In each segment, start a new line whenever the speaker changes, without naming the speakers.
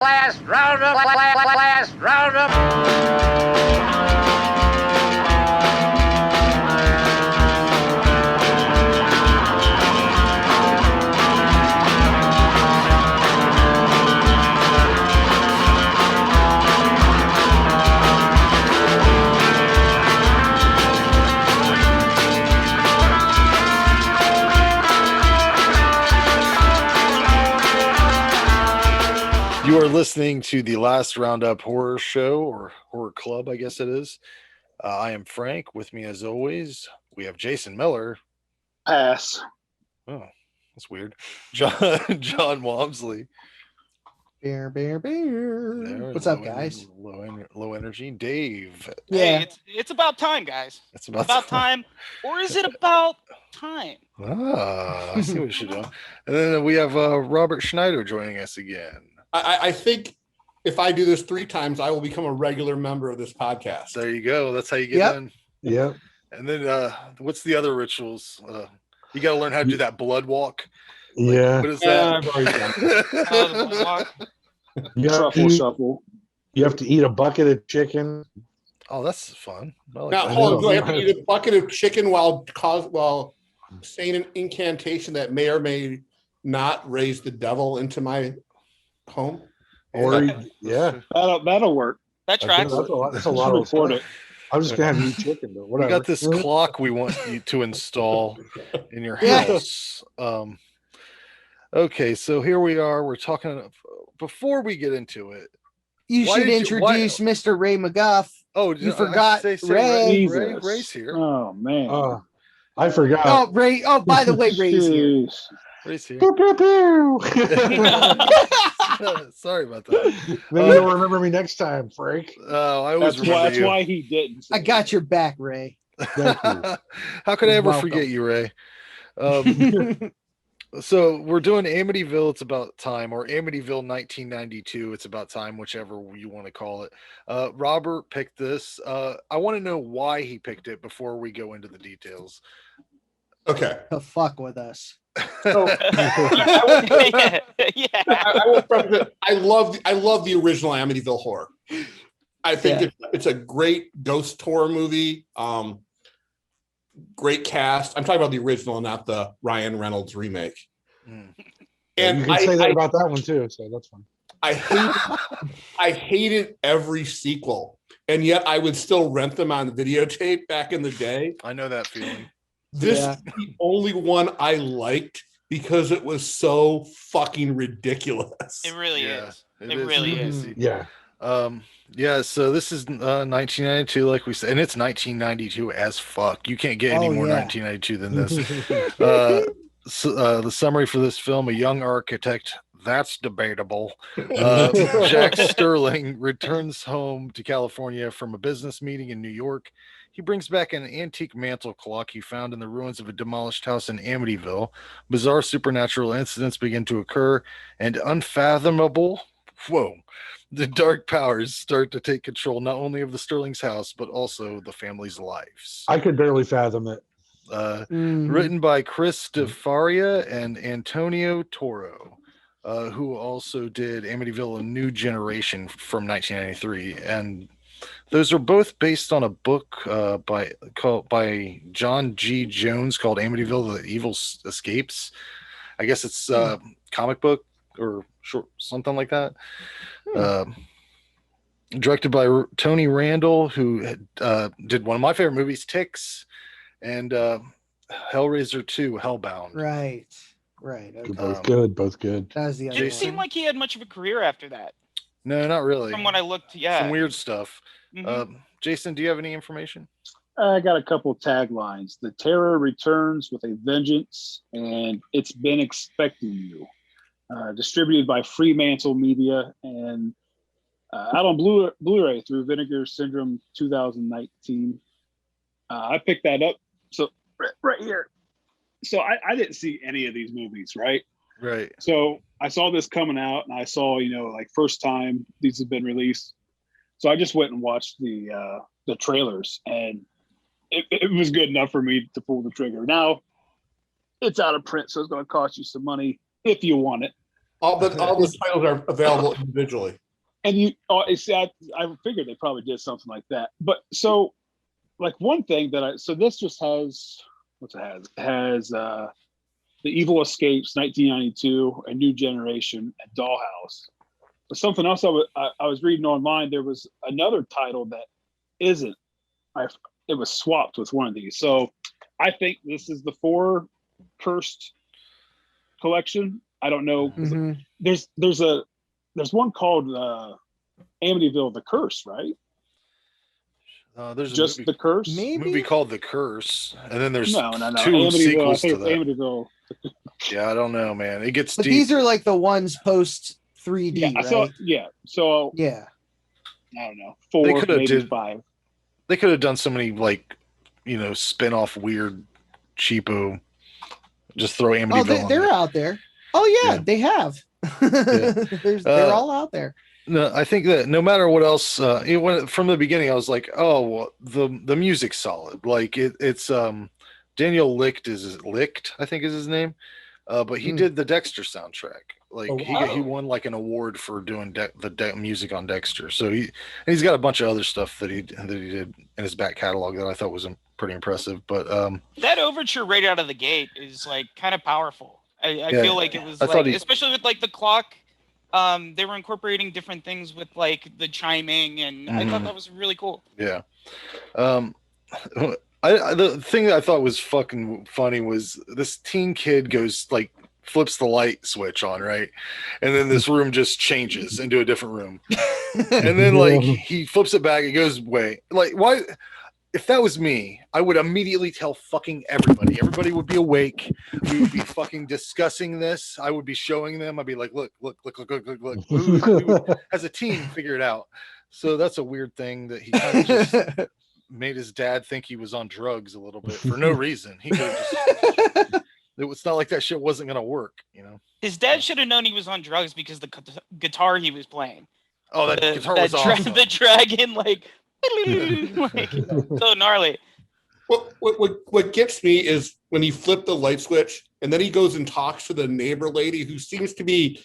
Last Roundup, last Roundup.
You are listening to the Last Roundup Horror Show, or Horror Club, I guess it is. I am Frank. With me, as always, we have Jason Miller.
Pass.
Oh, that's weird. John Walmsley.
Bear.
There,
What's up, guys?
Low energy. Dave.
Yeah, hey, it's about time, guys.
It's about
time. Or is it about time?
I see what you're doing. And then we have Robert Schneider joining us again.
I think if I do this 3 times, I will become a regular member of this podcast.
There you go. That's how you get in.
Yep.
And then what's the other rituals? You got to learn how to do that blood walk.
Yeah.
What is that?
Shuffle.
You have to eat a bucket of chicken.
Oh, that's fun.
Now, hold on. Do I have to eat a bucket of chicken while saying an incantation that may or may not raise the devil into my home?
Or yeah,
that'll work.
That tracks.
That's a lot of
support.
I'm just gonna have you eat chicken, but whatever.
We got this clock we want you to install in your house. Okay, so here we are. We're talking. Before we get into it,
you should introduce Mr. Ray McGuff.
Oh,
you forgot Ray.
Ray's here.
Oh man,
I forgot.
Oh,
Ray. Oh, by the way, Ray's here.
Ray's here.
Pew, pew, pew.
Sorry about that.
Maybe you'll remember me next time, Frank.
Oh, I always remember
that's
you.
why he didn't.
I got your back, Ray.
Thank you. How could I ever forget you, Ray? So we're doing Amityville, It's About Time, or Amityville 1992, It's About Time, whichever you want to call it. Robert picked this. I want to know why he picked it before we go into the details.
Okay.
To fuck with us.
So, I love the original Amityville Horror. I think it's a great ghost horror movie. Great cast. I'm talking about the original, not the Ryan Reynolds remake.
And
And
you can say that about that one too, so that's fine.
I hated every sequel, and yet I would still rent them on videotape back in the day.
I know that feeling.
This is the only one I liked because it was so fucking ridiculous.
It really is.
It
really is.
Yeah.
So this is 1992, like we said, and it's 1992 as fuck. You can't get any more 1992 than this. The summary for this film: a young architect, that's debatable, Jack Sterling, returns home to California from a business meeting in New York. He brings back an antique mantle clock he found in the ruins of a demolished house in Amityville. Bizarre supernatural incidents begin to occur, and unfathomable, the dark powers start to take control not only of the Sterling's house, but also the family's lives.
I could barely fathom it.
Written by Chris DeFaria and Antonio Toro, who also did Amityville: A New Generation from 1993, and those are both based on a book by John G. Jones called Amityville: The Evil Escapes. I guess it's a comic book or short, something like that. Directed by Tony Randall, who did one of my favorite movies, Ticks, and Hellraiser 2, Hellbound.
Right. Okay.
Both good.
That was the other
Didn't seem like he had much of a career after that.
No, not really.
From what I looked,
Some weird stuff.
Mm-hmm.
Jason, do you have any information?
I got a couple taglines. The terror returns with a vengeance, and it's been expecting you. Distributed by Fremantle Media and out on Blu-ray through Vinegar Syndrome 2019. I picked that up. So right here. So I didn't see any of these movies, right?
Right.
So I saw this coming out, and I saw, like first time these have been released. So I just went and watched the trailers, and it was good enough for me to pull the trigger. Now it's out of print, so it's going to cost you some money if you want it.
all the titles are available individually.
And you, I figured they probably did something like that. But so, like one thing so this just has, what's it has? It has The Evil Escapes, 1992, A New Generation, and Dollhouse. But something else I was reading online, there was another title that isn't. It was swapped with one of these. So I think this is the 4 cursed collection. I don't know.
Mhm.
There's one called Amityville The Curse, right?
There's
Just
a
The Curse?
movie called The Curse, and then there's
No.
2
Amityville,
sequels
I
to
think
that.
it's Amityville.
Yeah, I don't know, man. It gets
But
deep.
these are like the ones post 3D,
Yeah,
right?
So
Yeah.
I don't know,
They
4,
coulda
maybe
did-
5.
They could have done so many spin-off weird cheapo. Just throw
Oh,
Amityville on
they're
there.
out there. Oh yeah,
Yeah.
they have. They're all out there.
No, I think that no matter what else, from the beginning, I was like, oh, well, the music's solid. Like it's Daniel Licht, I think is his name. But he did the Dexter soundtrack. Like
Oh, wow.
he won like an award for doing the music on Dexter. So he's got a bunch of other stuff that he did in his back catalog that I thought was pretty impressive. But
That overture right out of the gate is like kind of powerful. I
Yeah.
feel like it was
I thought
like, especially with like the clock. They were incorporating different things with like the chiming, and I thought that was really cool.
yeah. The thing that I thought was fucking funny was this teen kid flips the light switch on, right? And then this room just changes into a different room. And then he flips it back, it goes away. Like, why? If that was me, I would immediately tell fucking everybody. Everybody would be awake. We would be fucking discussing this. I would be showing them. I'd be like, look. We would, as a team, figure it out. So that's a weird thing that he kind of just made his dad think he was on drugs a little bit for no reason. He could have just. It's not like that shit wasn't gonna work,
His dad should have known he was on drugs because the guitar he was playing.
Oh, that guitar was awesome.
The dragon, like so gnarly.
What gets me is when he flipped the light switch and then he goes and talks to the neighbor lady who seems to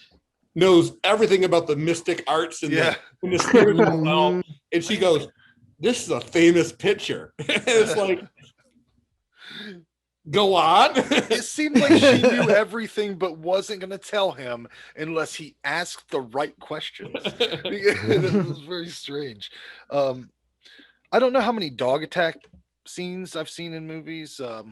knows everything about the mystic arts and the spiritual realm, and she goes, "This is a famous picture." And it's like, go on.
It seemed like she knew everything but wasn't going to tell him unless he asked the right questions. It was very strange. I don't know how many dog attack scenes I've seen in movies. I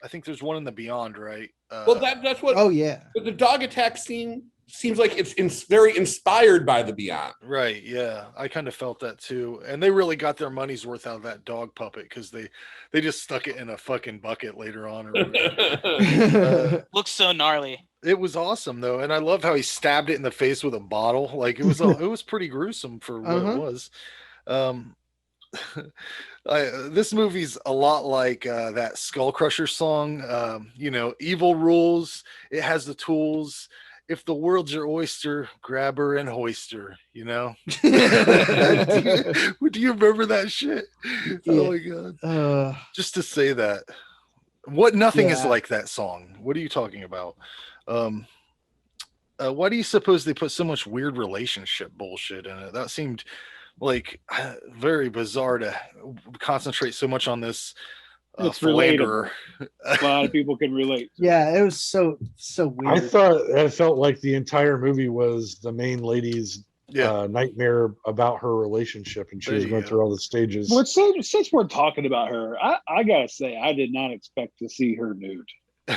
think there's one in The Beyond, right?
Well, that's what.
Oh yeah.
The dog attack scene seems like it's very inspired by The Beyond.
Right. Yeah, I kind of felt that too, and they really got their money's worth out of that dog puppet because they just stuck it in a fucking bucket later on. Or whatever.
Looks so gnarly.
It was awesome though, and I love how he stabbed it in the face with a bottle. Like it was pretty gruesome for what it was. This movie's a lot like that Skull Crusher song. Evil rules. It has the tools. If the world's your oyster, grab her and hoist her. Do you remember that shit?
Yeah.
Oh my god! Just to say that, nothing is like that song. What are you talking about? Why do you suppose they put so much weird relationship bullshit in it? That seemed like very bizarre to concentrate so much on this.
It's
philanderer.
A lot of people can relate.
Yeah, it was so weird.
I thought it felt like the entire movie was the main lady's nightmare about her relationship, and she was going through all the stages.
Well, since we're talking about her, I gotta say I did not expect to see her nude.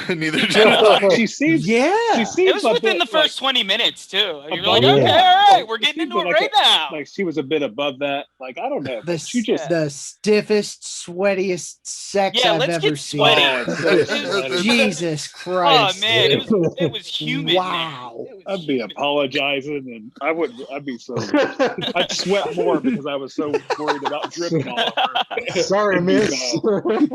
Neither did I.
She seems.
Yeah.
She seems
It was
a
within
bit,
the first 20 minutes too. You're
above
like,
that.
okay, all right, we're
She
getting into
seemed
it
like
right now.
Like she was a bit above that. Like I don't know.
The,
She just.
the stiffest, sweatiest sex
Yeah,
I've
let's
ever
get
seen.
sweaty.
Oh, it's so sweaty.
Jesus
Oh
Christ.
man, it was humid.
Wow.
Man. It was
I'd be
humid.
apologizing, and I'd be so. I'd sweat more because I was so worried about dripping all over.
Sorry, miss.
I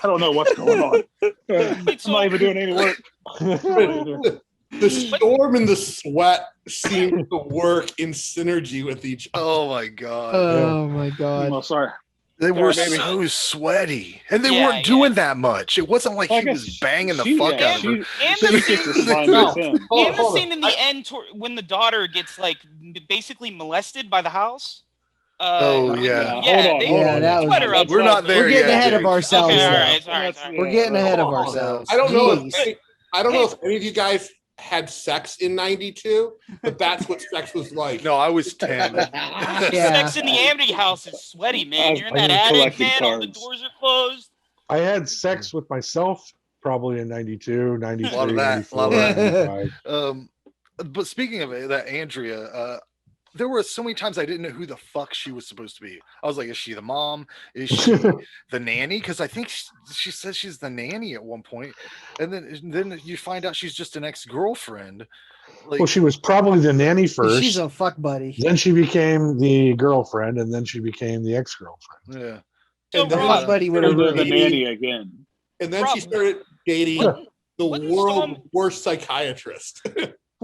don't know what's going on. I'm not even doing any work.
The storm and the sweat seem to work in synergy with each other.
Oh my god!
Oh my God.
Well, sorry.
They were
maybe.
so sweaty, and they
Yeah,
weren't doing that much. It wasn't like
Well, I
he
guess
was banging the
she-
fuck
yeah,
out of her.
And
She
the
gets
scene,
the slime
No.
with him.
Hold
and the
on.
scene in the end when the daughter gets like basically molested by the house.
Oh, yeah.
Hold on.
they
hold
Yeah,
on.
that was-
sweat her up.
We're not there
We're getting
yet,
ahead of
Jake.
ourselves.
Okay, all
though.
right, sorry.
We're getting ahead of
Hold on.
ourselves.
I don't know.
Jeez.
I don't know if any of you guys had sex in '92, but that's what sex was like.
No, I was 10.
Yeah.
Sex in the Amity house is sweaty, man. You're in
I
that
was
attic,
collecting
man. All the
cards.
doors are closed.
I had sex with myself probably in 92, 93,
A lot of that,
94,
a lot of that.
95.
But speaking of it, that Andrea, there were so many times I didn't know who the fuck she was supposed to be. I was like, is she the mom? Is she the nanny? Because I think she says she's the nanny at one point, and then you find out she's just an ex-girlfriend. Like,
Well, she was probably the nanny first.
She's a fuck buddy.
Then she became the girlfriend, and then she became the ex-girlfriend.
yeah.
So,
And then
Fuck buddy would
And then
agree.
the nanny again.
And then she
Rob,
started dating the
what
world's
song-
worst psychiatrist.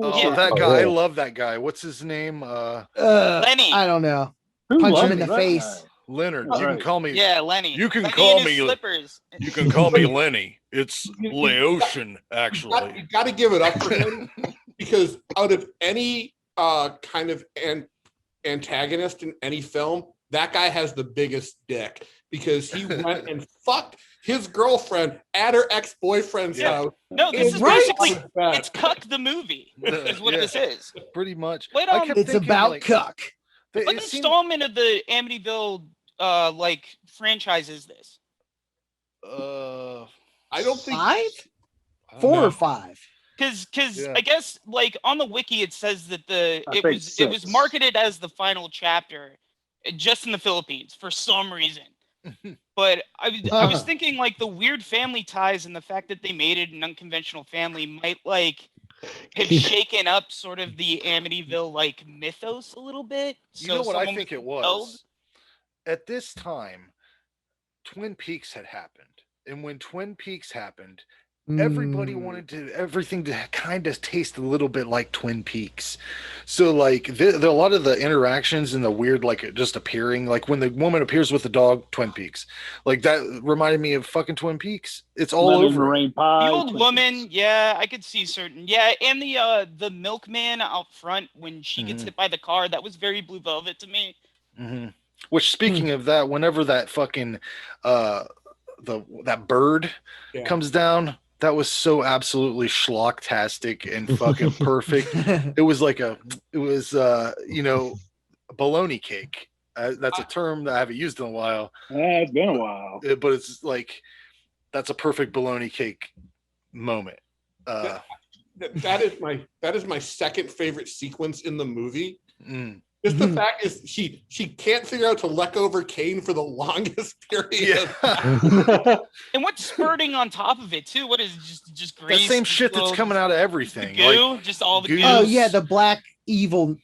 Oh,
Yeah.
that
Oh,
guy! I
yeah.
love that guy. What's his name?
Lenny.
I don't know.
Who
Punch him
loves
in the
that
face.
guy?
Leonard.
All
You can
right.
call me.
Yeah, Lenny.
You can
Lenny
call
in his
me-
slippers.
You can call me Lenny. It's
You-
Laotian,
You
actually.
got to give it up for him because out of any kind of antagonist in any film, that guy has the biggest dick because he went and fucked his girlfriend at her ex-boyfriend's
Yeah.
house.
No, this is
And
basically
bed.
it's Cuck the movie. Is what
Yeah.
this is.
Pretty much.
What,
I kept
It's
thinking,
about
like,
cuck.
What
it seemed-
installment of the Amityville like franchise is this?
I don't think
Five?
I don't
4
know.
or 5?
Because
Yeah.
I guess like on the wiki it says that
I
it
think
was
6.
marketed as the final chapter just in the Philippines for some reason. But I was thinking like the weird family ties and the fact that they made it an unconventional family might like have shaken up sort of the Amityville like mythos a little bit.
You know what I
someone
think it
compelled-
was? At this time, Twin Peaks had happened. And when Twin Peaks happened, everybody
Mm.
wanted everything to kind of taste a little bit like Twin Peaks. So like a lot of the interactions and the weird like just appearing, like when the woman appears with the dog, Twin Peaks, like that reminded me of fucking Twin Peaks. It's all
Lemon
over.
meringue pie.
The old
Twin
woman,
Peaks.
yeah, I could see certain. Yeah, and the milkman out front when she gets
Mhm.
hit by the car, that was very Blue Velvet to me.
Mhm. Which, speaking of that, whenever that fucking that bird
Yeah.
comes down, that was so absolutely schlocktastic and fucking perfect. It was like baloney cake. That's a term that I haven't used in a while,
It's been a while.
but it's like that's a perfect baloney cake moment.
that is my second favorite sequence in the movie.
Mm.
Just the fact is she can't figure out to let go of her cane for the longest period.
Yeah,
And what's spurting on top of it too? What is just
that
grease?
same shit that's
little
coming out of
the
everything.
goo,
Like,
just all the
goo.
goo.
Oh yeah, the black evil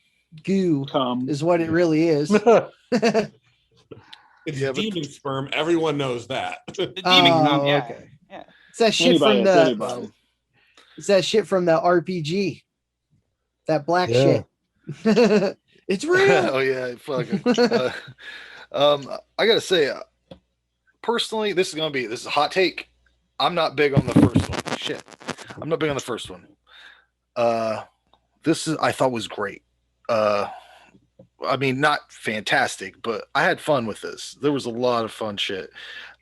goo
Come.
is what it really is.
It's
Yeah, but-
demon sperm. Everyone knows that.
The demon cum, yeah.
okay.
Yeah.
It's that shit
Anybody,
from
it's
the.
anybody.
It's that shit from the RPG. That black
Yeah.
shit. It's real.
oh yeah, fucking. I gotta say, personally, this is a hot take. I'm not big on the first one. Shit, I'm not big on the first one. This I thought was great. I mean, not fantastic, but I had fun with this. There was a lot of fun shit.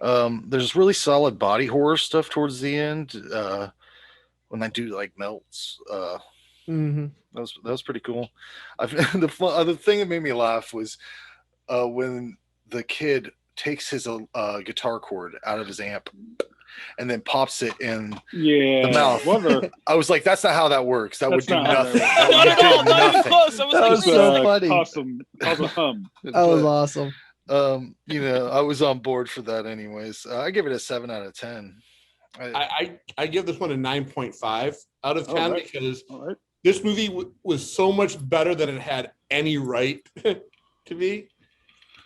There's really solid body horror stuff towards the end. When that dude like melts.
hmm
That was pretty cool. The thing that made me laugh was when the kid takes his guitar cord out of his amp and then pops it in.
Yeah.
The mouth.
What the-
I was like, that's not how that works. That would
That's
do
not how that
nothing.
works.
That
Not
would
at all,
do
not even
nothing.
close. I was
That
like,
was
wait,
so funny.
Cause a hum.
That was
But,
awesome.
I was on board for that anyways. I give it a 7 out of 10.
I give this one a 9.5 out of 10
right.
because
All right.
this movie was so much better than it had any right to be.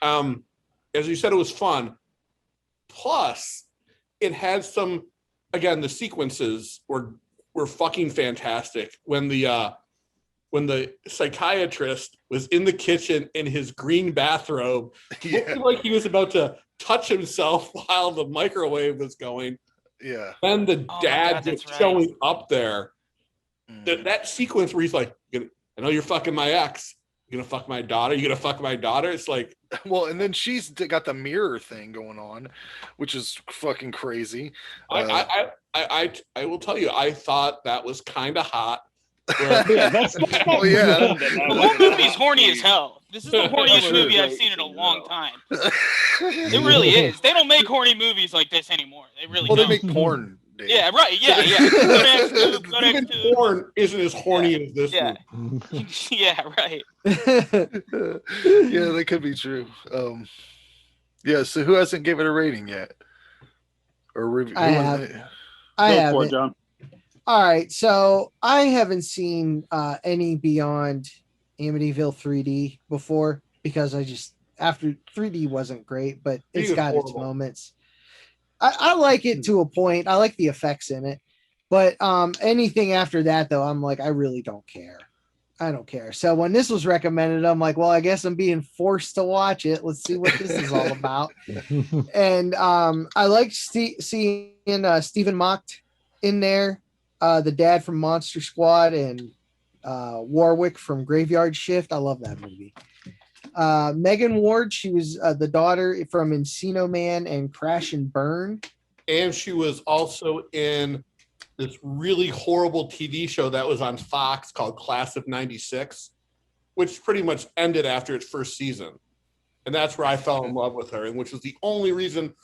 As you said, it was fun. Plus, it had some. Again, the sequences were fucking fantastic. When the when the psychiatrist was in the kitchen in his green bathrobe, looking like he was about to touch himself while the microwave was going.
Yeah.
Then the dad just showing up there.
Mm.
That sequence where he's like, I know you're fucking my ex. You're gonna fuck my daughter. You're gonna fuck my daughter. It's like,
well, and then she's got the mirror thing going on, which is fucking crazy.
I will tell you, I thought that was kind of hot.
Yeah, that's
Oh, yeah.
The whole movie's horny as hell. This is the horniest movie I've seen in a long time. It really is. They don't make horny movies like this anymore. They really don't.
They make porn. Dave.
Yeah, right. Yeah.
Even porn isn't as horny as this movie.
Yeah, right.
Yeah, that could be true. Yeah, so who hasn't given it a rating yet? Or review?
I have.
Go for it, John.
All right, so I haven't seen any beyond Amityville 3D before because after 3D wasn't great, but it's got its moments. I like it to a point. I like the effects in it, but anything after that though, I'm like, I really don't care. I don't care. So when this was recommended, I'm like, well, I guess I'm being forced to watch it. Let's see what this is all about. And I like seeing Stephen Mocht in there, the dad from Monster Squad and Warwick from Graveyard Shift. I love that movie. Megan Ward, she was the daughter from Encino Man and Crash and Burn.
And she was also in this really horrible TV show that was on Fox called Class of '96, which pretty much ended after its first season. And that's where I fell in love with her, and which was the only reason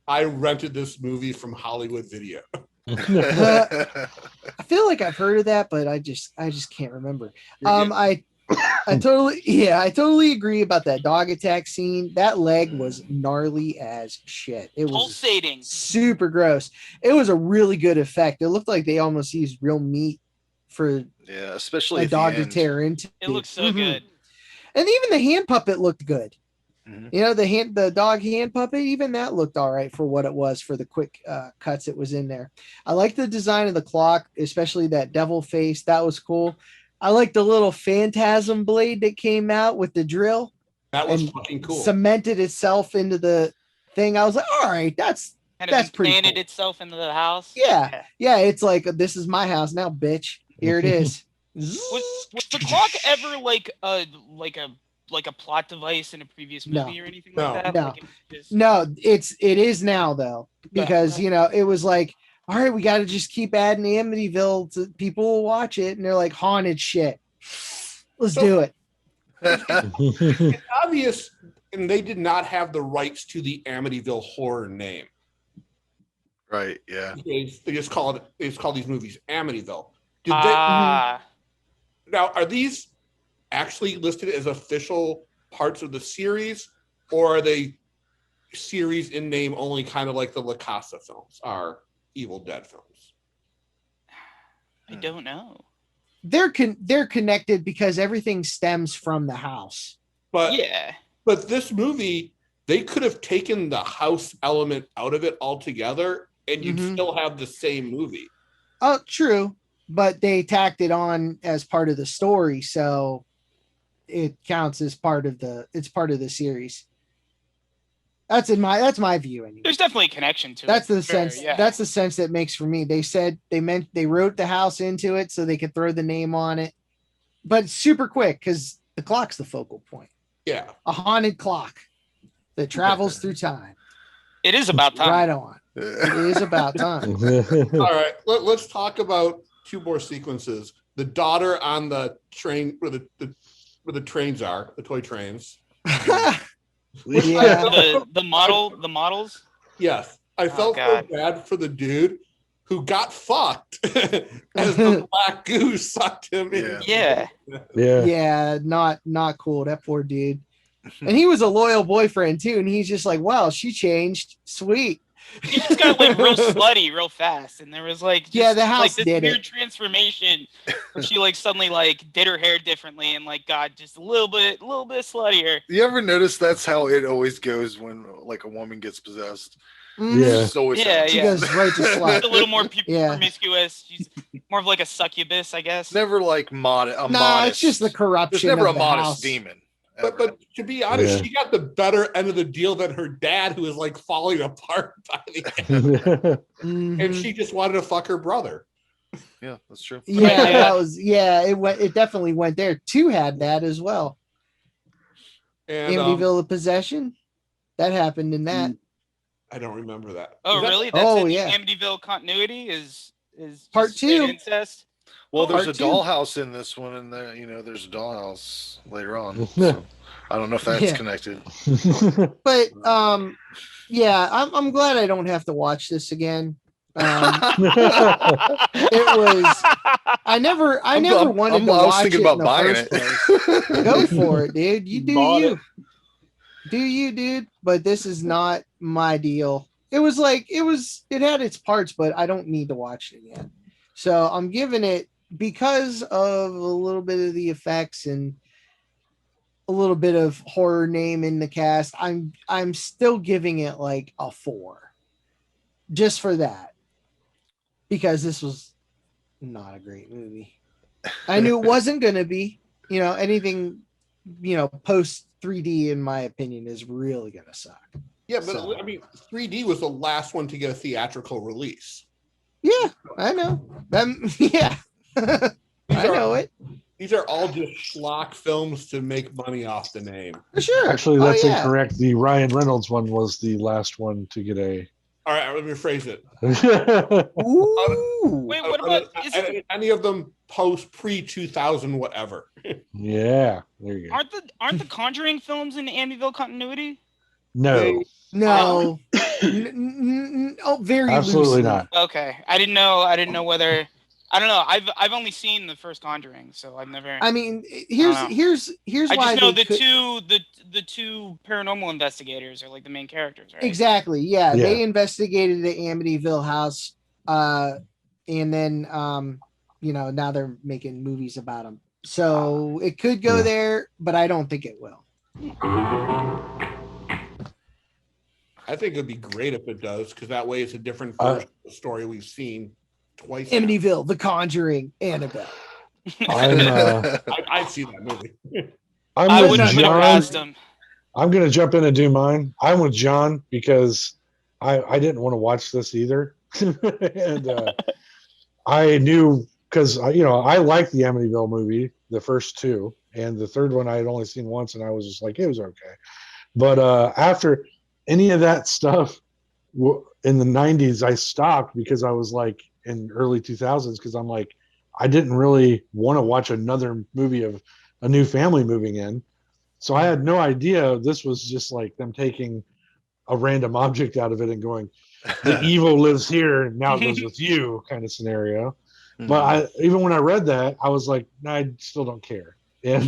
I rented this movie from Hollywood Video.
I feel like I've heard of that, but I just can't remember. I totally agree about that dog attack scene. That leg was gnarly as shit. It was
pulsating,
super gross. It was a really good effect. It looked like they almost used real meat for
especially
a dog to tear into.
It looks so good.
And even the hand puppet looked good.
Mm-hmm.
You know, the dog hand puppet, even that looked all right for what it was, for the quick cuts it was in there. I like the design of the clock, especially that devil face. That was cool. I like the little phantasm blade that came out with the drill.
That was fucking cool.
Cemented itself into the thing. I was like, all right, that's pretty
planted
cool.
Itself into the house.
Yeah. It's like, this is my house now, bitch. Here it is.
Was the clock ever like a plot device in a previous movie or anything like that?
No,
Like
it is now though, because it was like, all right, we got to just keep adding Amityville to people will watch it, and they're like, haunted shit. Let's do it.
It's obvious, and they did not have the rights to the Amityville Horror name.
Right. Yeah.
They just call these movies Amityville. Now, are these actually listed as official parts of the series, or are they series in name only, kind of like the La Casa films are Evil Dead films?
I don't know.
They're connected because everything stems from the house.
But this movie, they could have taken the house element out of it altogether, and you'd still have the same movie.
Oh, true, but they tacked it on as part of the story, so it counts as part of the series. That's my view. Anyway.
There's definitely a connection to
that's
it.
The sense. Yeah. That's the sense that makes for me. They said they wrote the house into it so they could throw the name on it, but it's super quick because the clock's the focal point.
Yeah,
a haunted clock that travels through time.
It is about time.
Right on. It is about time.
All right, let's talk about two more sequences. The daughter on the train, where the trains are, the toy trains.
Yeah.
The models.
Yes, I felt so bad for the dude who got fucked as the black goo sucked him in.
Yeah, not cool. That poor dude. And he was a loyal boyfriend too, and he's just like, wow, she changed. Sweet.
He just got like real slutty real fast, and there was like
the house
like, this
did
weird
it.
Transformation where she like suddenly like did her hair differently and like got just a little bit sluttier.
You ever notice that's how it always goes when like a woman gets possessed?
Yeah.
So
She goes right to slut.
A little more
Yeah.
promiscuous. She's more of like a succubus, I guess.
never like modest.
It's just the corruption.
There's never
of
a
the
modest
house.
demon.
But to be honest,
Yeah.
she got the better end of the deal than her dad, who was like falling apart by the end. And she just wanted to fuck her brother.
Yeah, that's true.
Yeah, that was it definitely went there. 2 had that as well.
And
Amityville of Possession. That happened in that.
I don't remember that.
Oh,
Was that-
really? That's
Oh,
in
yeah.
the Amityville continuity is
Part
just straight
2.
incest.
Well, there's
Part
a
2.
dollhouse in this one, and there's a dollhouse later on. So I don't know if that's
Yeah.
connected.
But yeah, I'm glad I don't have to watch this again. It was I never wanted to watch it in the first place. Go for it, dude. You do you. Do you, dude? But this is not my deal. It was like it had its parts, but I don't need to watch it again. So I'm giving it, because of a little bit of the effects and a little bit of horror name in the cast, I'm still giving it like a 4. Just for that. Because this was not a great movie. I knew it wasn't gonna be. Anything post 3D, in my opinion, is really gonna suck.
Yeah, but I mean, 3D was the last one to get a theatrical release.
Yeah, I know. Yeah. I know it.
These are all just schlock films to make money off the name.
For sure.
Actually, that's incorrect. The Ryan Reynolds one was the last one to get a.
All right, let me rephrase it.
Ooh.
Wait, what about
any of them post pre-2000 whatever?
Yeah, there you go.
aren't the Conjuring films in the Amityville continuity?
No,
No. Very
absolutely
loosely.
not.
Okay, I didn't know whether. I don't know. I've only seen the first Conjuring, so I've never.
I mean, here's
I
why
just know
they
the two paranormal investigators are like the main characters, right?
Exactly. Yeah, they investigated the Amityville house, and then now they're making movies about them. So it could go there, but I don't think it will.
I think it'd be great if it does, because that way it's a different version of the story we've seen twice.
Amityville, The Conjuring, Annabelle.
I'd see that movie.
I wouldn't put it past them.
I'm going to jump in and do mine. I'm with John because I didn't want to watch this either. And I knew, because I liked the Amityville movie, the first 2, and the third one I had only seen once, and I was just like, it was okay. But after any of that stuff in the 90s, I stopped, because I was like, in early 2000s, because I'm like, I didn't really want to watch another movie of a new family moving in. So I had no idea this was just like them taking a random object out of it and going, the evil lives here and now it goes with you, kind of scenario. But even when I read that, I was like, no, I still don't care. And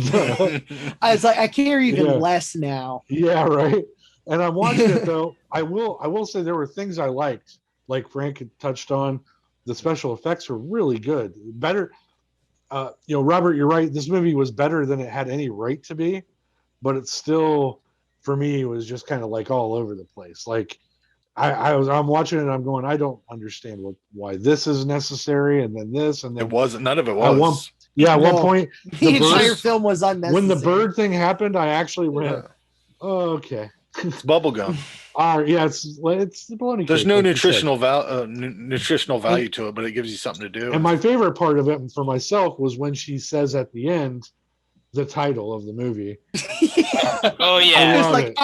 I was like, I care even less now.
Yeah, right. And I'm watching it though. I will say there were things I liked, like Frank had touched on. The special effects were really good. Better, Robert, you're right. This movie was better than it had any right to be, but it's still, for me, was just kind of like all over the place. Like I'm watching it and I'm going, I don't understand why this is necessary, and then this, and then
it wasn't. None of it was.
At one point,
the entire film was unnecessary.
When the bird thing happened, I actually went, oh, okay.
It's bubblegum.
Yeah, it's the bologna.
There's
cake,
no
like
nutritional value to it, but it gives you something to do.
And my favorite part of it for myself was when she says at the end the title of the movie.
Oh yeah.
It's like,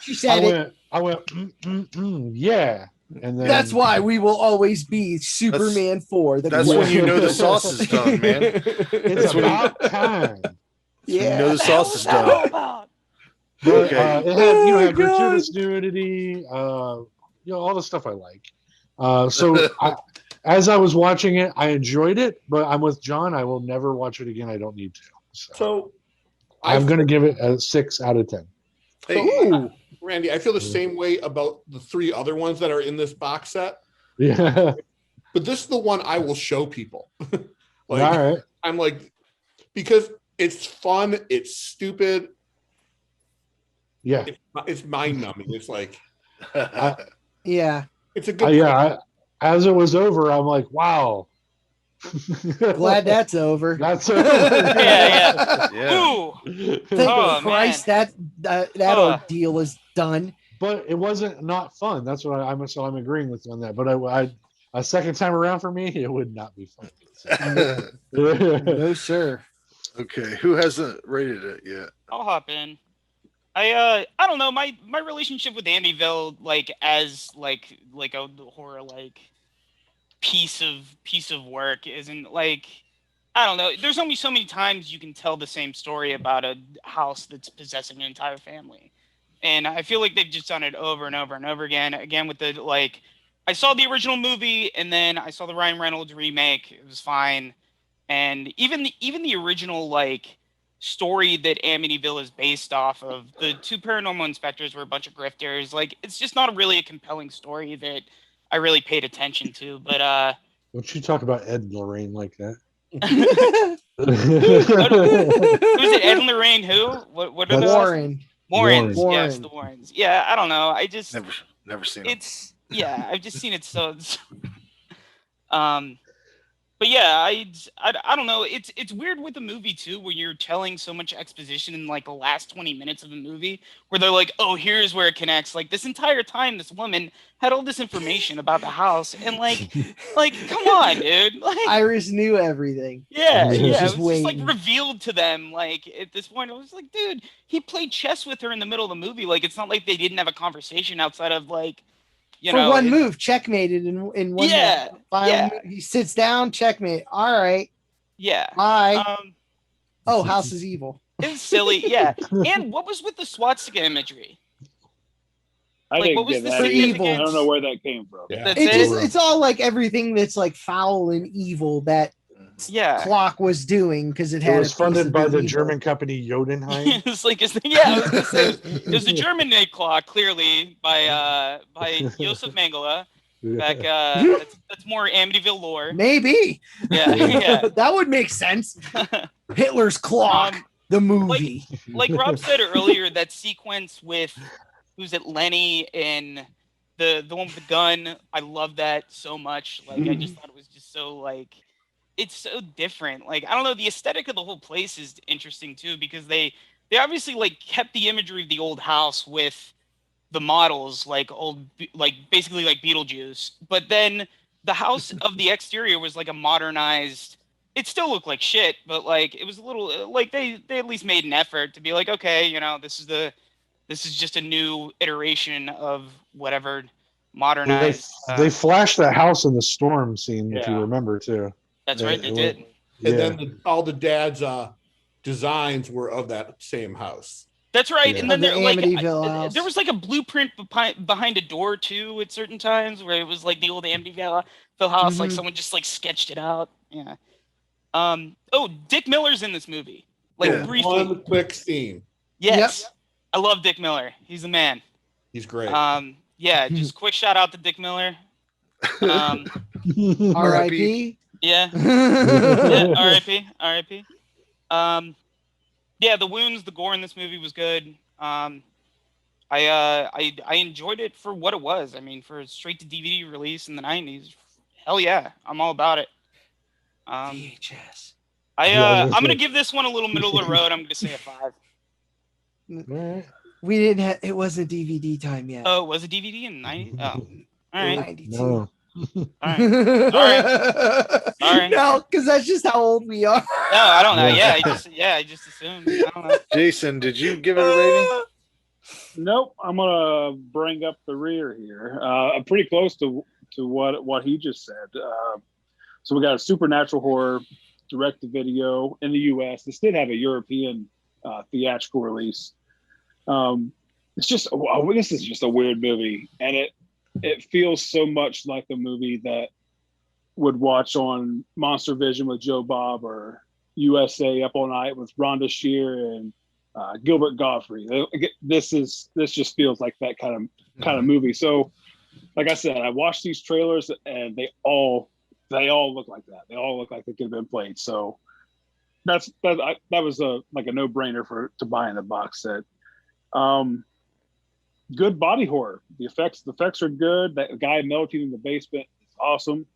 she said
I went, yeah. And then
that's why we will always be Superman 4.
That's when you know the sauce is done, man.
It's about time.
You know the sauce is done.
But, it had gratuitous nudity, all the stuff I like. So as I was watching it, I enjoyed it, but I'm with John. I will never watch it again. I don't need to. So I'm going to give it a 6 out of 10.
Hey, Randy, I feel the same way about the 3 other ones that are in this box set.
Yeah.
But this is the one I will show people.
All right.
I'm like, because it's fun, it's stupid.
Yeah.
It's mind numbing. It's like
Yeah.
It's a good.
As it was over, I'm like, wow.
Glad that's over.
That's over.
Yeah.
Ooh.
Thank
Oh,
Christ
man.
that
Ugh.
ordeal is done.
But it wasn't not fun. That's what I'm agreeing with you on that. But I a second time around for me, it would not be fun.
No, sir.
Okay, who hasn't rated it yet?
I'll hop in. I don't know, my relationship with Amityville, like as like a horror like piece of work isn't like, I don't know. There's only so many times you can tell the same story about a house that's possessing an entire family. And I feel like they've just done it over and over and over again. Again with the like, I saw the original movie and then I saw the Ryan Reynolds remake. It was fine. And even the original like story that Amityville is based off of, the two paranormal inspectors were a bunch of grifters. Like, it's just not really a compelling story that I really paid attention to. But
Don't you talk about Ed and Lorraine like that?
who's it? Ed and Lorraine? Who? What are those? Warrens.
Warren.
Yes, the Warrens. Yeah, I don't know. I just
Never seen it.
it's yeah. I've just seen it so. But yeah, I don't know. It's weird with the movie too, where you're telling so much exposition in like the last 20 minutes of the movie, where they're like, "Oh, here's where it connects." Like this entire time, this woman had all this information about the house, and like come on, dude. Like
Iris knew everything.
yeah,
She was
yeah. It
just
was just like
waiting.
revealed to them. Like at this point, I was like, dude, he played chess with her in the middle of the movie. Like it's not like they didn't have a conversation outside of like, you
For
know,
one move, checkmated in one
Yeah,
final
yeah.
move. He sits down, checkmate. All right.
Yeah.
Bye. Oh, house is evil.
It was silly, yeah. And what was with the swastika imagery?
I
Like,
didn't
what was
get
the
that. either.
significance?
I don't know where that came from.
Yeah.
That's
It's
it.
just it's all like everything that's like foul and evil that
Yeah.
clock was doing because it
It
had
was
a piece
funded
of
by the
evil.
German company Jotunheim.
It's like, yeah, I was gonna say, it was the German made clock, clearly, by Josef Mengele. Back, that's more Amityville lore.
Maybe.
Yeah, yeah.
That would make sense. Hitler's clock, the movie.
Like Rob said earlier, that sequence with who's it, Lenny and the one with the gun. I love that so much. Like I just thought it was just so like, it's so different. Like I don't know, the aesthetic of the whole place is interesting too, because they obviously like kept the imagery of the old house with the models, like old, like basically like Beetlejuice, but then the house of the exterior was like a modernized. It still looked like shit, but like it was a little like they at least made an effort to be like, okay, you know, this is just a new iteration of whatever modernized.
They flashed that house in the storm scene, if you
Yeah.
remember too.
That's right, they did.
And then all the dad's designs were of that same house.
That's right,
Yeah.
and then
Of the
there like
Amityville house.
there was like a blueprint behind a door too at certain times where it was like the old Amityville house, like
Mhm.
someone just like sketched it out. Yeah. Oh, Dick Miller's in this movie. Like
Yeah.
briefly.
One quick scene.
Yes. I love Dick Miller. He's the man.
He's great.
Yeah, just quick shout out to Dick Miller.
R.I.P.
Yeah. Yeah, R.I.P. Yeah, the wounds, the gore in this movie was good. I enjoyed it for what it was. I mean, for a straight to DVD release in the 90s, hell yeah, I'm all about it.
VHS.
I'm gonna give this one a little middle of the road. I'm gonna say a 5.
We didn't have. It wasn't DVD time yet.
Oh, was it DVD in 90? Oh, all right.
92.
No.
All right. Sorry.
No, because that's just how old we are.
No, I don't know. Yeah, I just assumed. I don't know.
Jason, did you give it a rating?
Nope. I'm gonna bring up the rear here. I'm pretty close to what he just said. So we got a supernatural horror direct to video in the U.S. This did have a European theatrical release. It's just this is just a weird movie, and it feels so much like a movie that would watch on Monster Vision with Joe Bob or USA Up All Night with Rhonda Shear and Gilbert Gottfried. This just feels like that kind of movie. So, like I said, I watched these trailers and they all look like that. They all look like they could have been played. So that was like a no-brainer to buy in the box set. good body horror. The effects are good. That guy melting in the basement is awesome.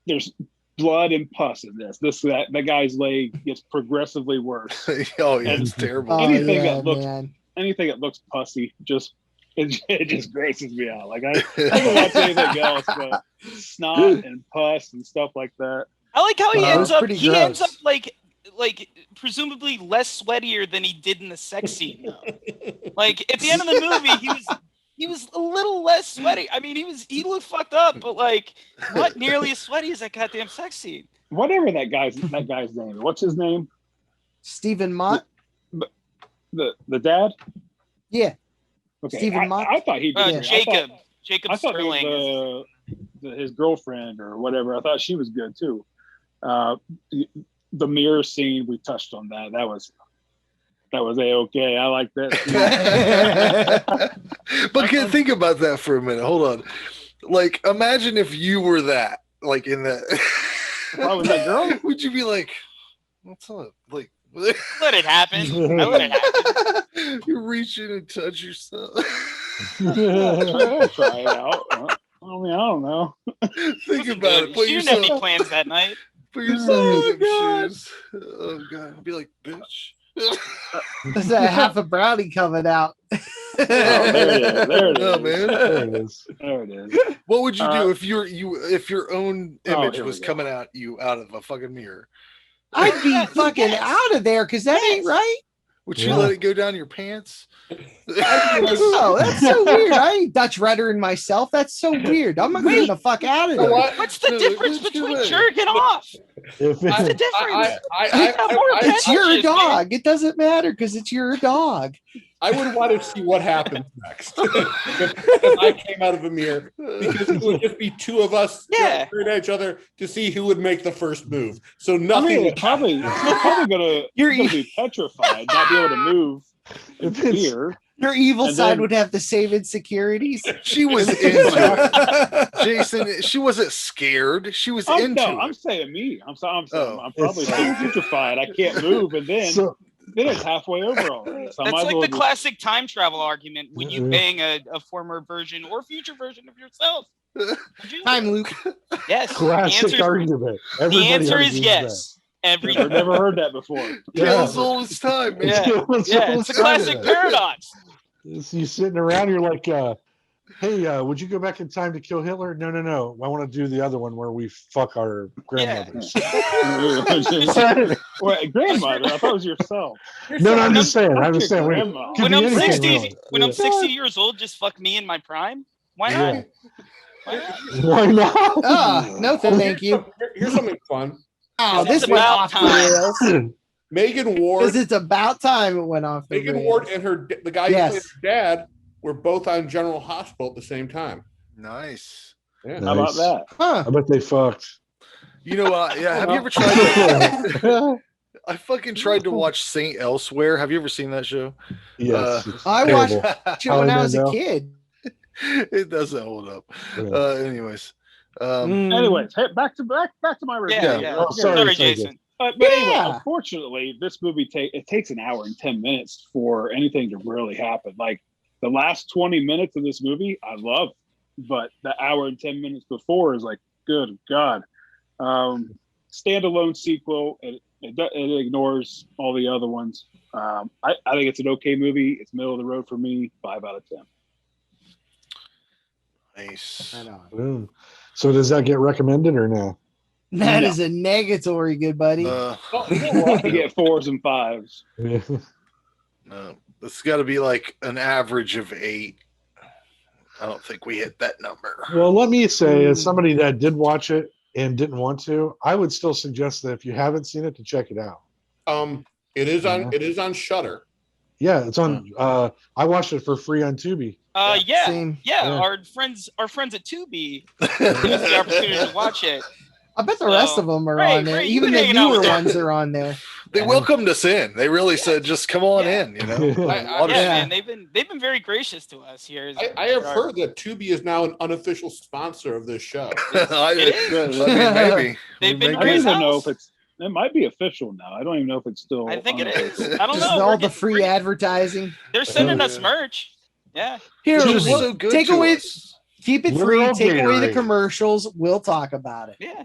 There's blood and pus in this. That guy's leg gets progressively worse.
Oh yeah,
And
it's terrible.
anything
yeah,
that looks
man.
anything that looks pussy it just grosses me out. Like I don't watch anything else but snot and pus and stuff like that.
I like how he
Wow,
ends
that's
up.
pretty
He ends up
gross.
like presumably less sweatier than he did in the sex scene. Though. Like at the end of the movie, he was a little less sweaty. I mean, he looked fucked up, but like not nearly as sweaty as that goddamn sex scene.
Whatever that guy's name. What's his name?
Stephen Mott.
The dad?
Yeah.
Okay.
Stephen Mott?
I thought he did.
Jacob. Jacob
I thought
Sterling.
his girlfriend or whatever. I thought she was good too. The mirror scene, we touched on that. That was A-okay. I like that.
But think about that for a minute. Hold on. Like, imagine if you were that, like in that.
Why was that girl?
Would you be like, what's up? Like,
Let it happen. I let it happen.
you reach in and touch yourself.
I'll try it out. I mean, I don't know.
Think about it.
She didn't have any plans that night.
Put yourself in them shoes. Oh god. I'd be like, bitch.
There's that half a brownie coming out.
Oh, there it is. There it is.
Oh, man.
There it is.
There it is.
What would you do if if your own image
here we
was
go.
coming at you out of a fucking mirror?
I'd be fucking out of there because that ain't right.
Would you let it go down your pants?
No, that's so weird. I ain't Dutch ruddering myself. That's so weird. I'm gonna get the fuck out of there.
What's the difference between jerking off?
If
What's the
it,
difference?
It's your dog. It doesn't matter because it's your dog.
I would want to see what happens next if I came out of a mirror, because it would just be two of us staring at each other to see who would make the first move. So nothing.
You're probably gonna be petrified, not be able to move.
if it's,
Here,
Your evil
And
side
then-
would have the same insecurities.
She was into it. Jason, she wasn't scared. She was into
I'm
it.
saying me. I'm probably
It's-
still petrified. I can't move, and then
so,
it's halfway over already. So I
That's
might as
like
well
the
just-
classic time travel argument when you
Mhm.
bang a former version or future version of yourself. Would you?
Time loop.
Yes.
classic argument.
The
Everybody
answer is
argues
yes. Every
I've never heard that before.
Yeah, as old as time, man.
Yeah. It's a classic paradox.
So you sitting around, you're like, hey, would you go back in time to kill Hitler? No. I want to do the other one where we fuck our grandmothers.
Wait, grandmother? I thought it was yourself.
No, I'm just saying. I'm just saying.
Grandma.
Could
When
be
I'm
anything,
60,
really.
when I'm
Yeah.
60 years old, just fuck me in my prime. Why not?
Yeah.
Why not?
Why not?
No, thank you.
Here's something fun.
Oh,
This
this
is
went
about
off the
time.
rails.
Megan Ward,
Because it's about time it went off the
Megan
rails.
Ward, and the guy who
Yes.
played her dad were both on General Hospital at the same time.
Nice.
Yeah.
How about that?
Huh.
I bet they fucked.
You know what? Yeah. Have you ever tried to? I fucking tried to watch Saint Elsewhere. Have you ever seen that show?
Yes. it's
I
terrible.
watched it when I was a
Mandel.
kid.
It doesn't hold up.
Yeah.
Anyways.
Anyways, hey, back to my review.
Yeah.
Oh, sorry,
Sorry,
sorry,
Jason.
But anyway,
Yeah.
unfortunately, this movie takes an hour and 10 minutes for anything to really happen. Like the last 20 minutes of this movie, I love, but the hour and 10 minutes before is like, good God. Standalone sequel. It ignores all the other ones. I think it's an okay movie. It's middle of the road for me. 5 out of 10.
Nice.
I know.
Boom. So does that get recommended or no?
That
No.
is a negatory, good buddy.
I get 4s and 5s.
No. It's got to be like an average of 8. I don't think we hit that number.
Well, let me say, as somebody that did watch it and didn't want to, I would still suggest that if you haven't seen it, to check it out.
It is on Shudder.
Yeah, it's on. I watched it for free on Tubi.
Yeah.
Same.
Yeah,
Yeah.
our friends at Tubi gave us the opportunity to watch it.
I bet the rest of them are
Ray,
on there.
Ray, you've
Even
been
the
hanging out
newer
with
ones are on there.
They welcomed us in. They really said, "Just come on
Yeah.
in." You know.
I-
Yeah, man, they've been very gracious to us here.
I have heard that Tubi is now an unofficial sponsor of this show.
I
It
mean, maybe.
They've been
I don't
great.
even know if it's It might be official now. I don't even know if it's still.
I think it
unofficial.
is. I don't
Just
know.
all
We're
the
getting
free advertising.
They're sending
Oh,
us
yeah.
merch. Yeah.
Here,
Just
we'll
so good
take
to
away.
us.
Keep it
We're
free.
all
Take away the
Gatorade.
commercials. We'll talk about it.
Yeah.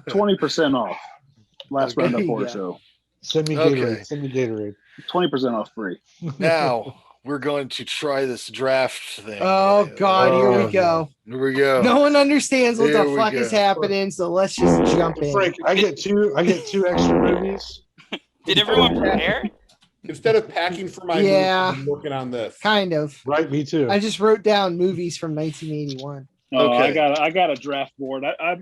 20% off. Last
Okay.
Roundup
There you
Horror
go.
Show.
Send me
Okay.
Gatorade. Send me Gatorade.
20% off free.
Now we're going to try this draft thing.
Oh God, here
Oh,
we go.
Here we go.
No one understands what
Here
the
we
fuck
go.
is happening, so let's just jump in.
Frank, I get two extra movies.
Did everyone prepare?
Instead of packing for my
Yeah.
movie, I'm working on this.
Kind of.
Right, me too.
I just wrote down movies from 1981.
Oh,
Okay.
I got a draft board. I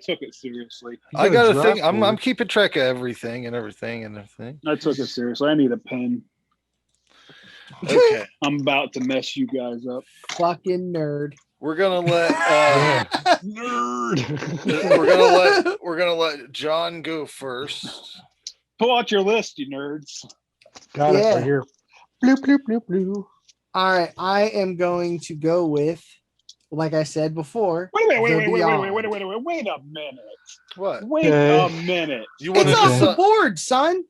took it seriously.
You
I got a
draft
thing. I'm
board.
keeping track of everything.
I took it seriously. I need a pen.
Okay.
I'm about to mess you guys up.
Fucking nerd.
We're gonna let
Nerd.
we're gonna let John go first.
Pull out your list, you nerds.
Got it
Yeah.
right here. Bloop, bloop, bloop, bloop.
All right, I am going to go with, like I said before,
Wait a minute,
The
wait a
Beyond.
minute.
What?
Wait
Okay.
a minute.
You want
It's
to
off
just
the board, son.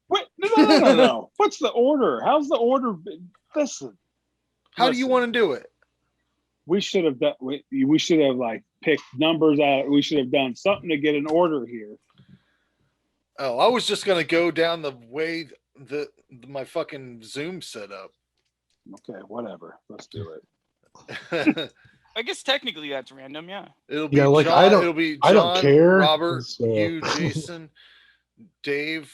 Wait, no. What's the order? How's the order? Listen.
how do you want to do it?
We should have done. We should have like picked numbers out. We should have done something to get an order here.
Oh, I was just gonna go down the way that my fucking Zoom set up.
Okay, whatever. Let's do it.
I guess technically that's random, yeah.
It'll be
Yeah, like,
John,
I don't-
it'll be John,
I don't care.
Robert,
So-
you, Jason, Dave,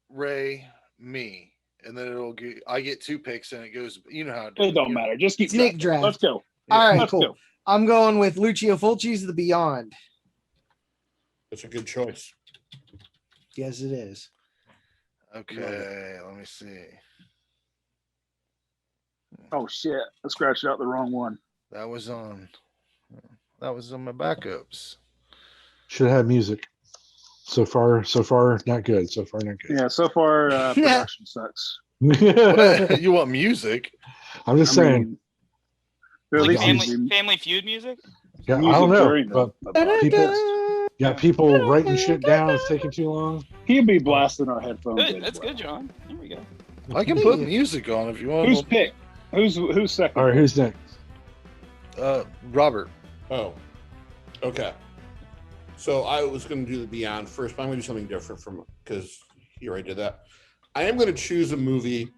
Ray, me, and then I get 2 picks, and it goes. You know how it
It don't matter. Just keep
Snake
drafting.
draft.
Let's go.
All right,
Let's
cool.
go.
I'm going with Lucio Fulci's The Beyond.
That's a good choice.
Yes, it is.
Okay, let me see.
Oh shit! I scratched out the wrong one.
That was on my backups.
Should have had music. So far, not good. So far, not good.
Yeah. So far, production sucks.
You want music?
I'm just saying.
At
Like
least
family Feud music?
Yeah, I
music
don't know,
during
but
the
people, people writing shit down. It's taking too long.
he'll be blasting our headphones.
Good.
in.
That's good, John. There we go.
I can put music on if you want.
Who's picked? Who's second?
All right, who's next?
Robert.
Oh, okay. So I was going to do the Beyond first, but I'm going to do something different because you already did that. I am going to choose a movie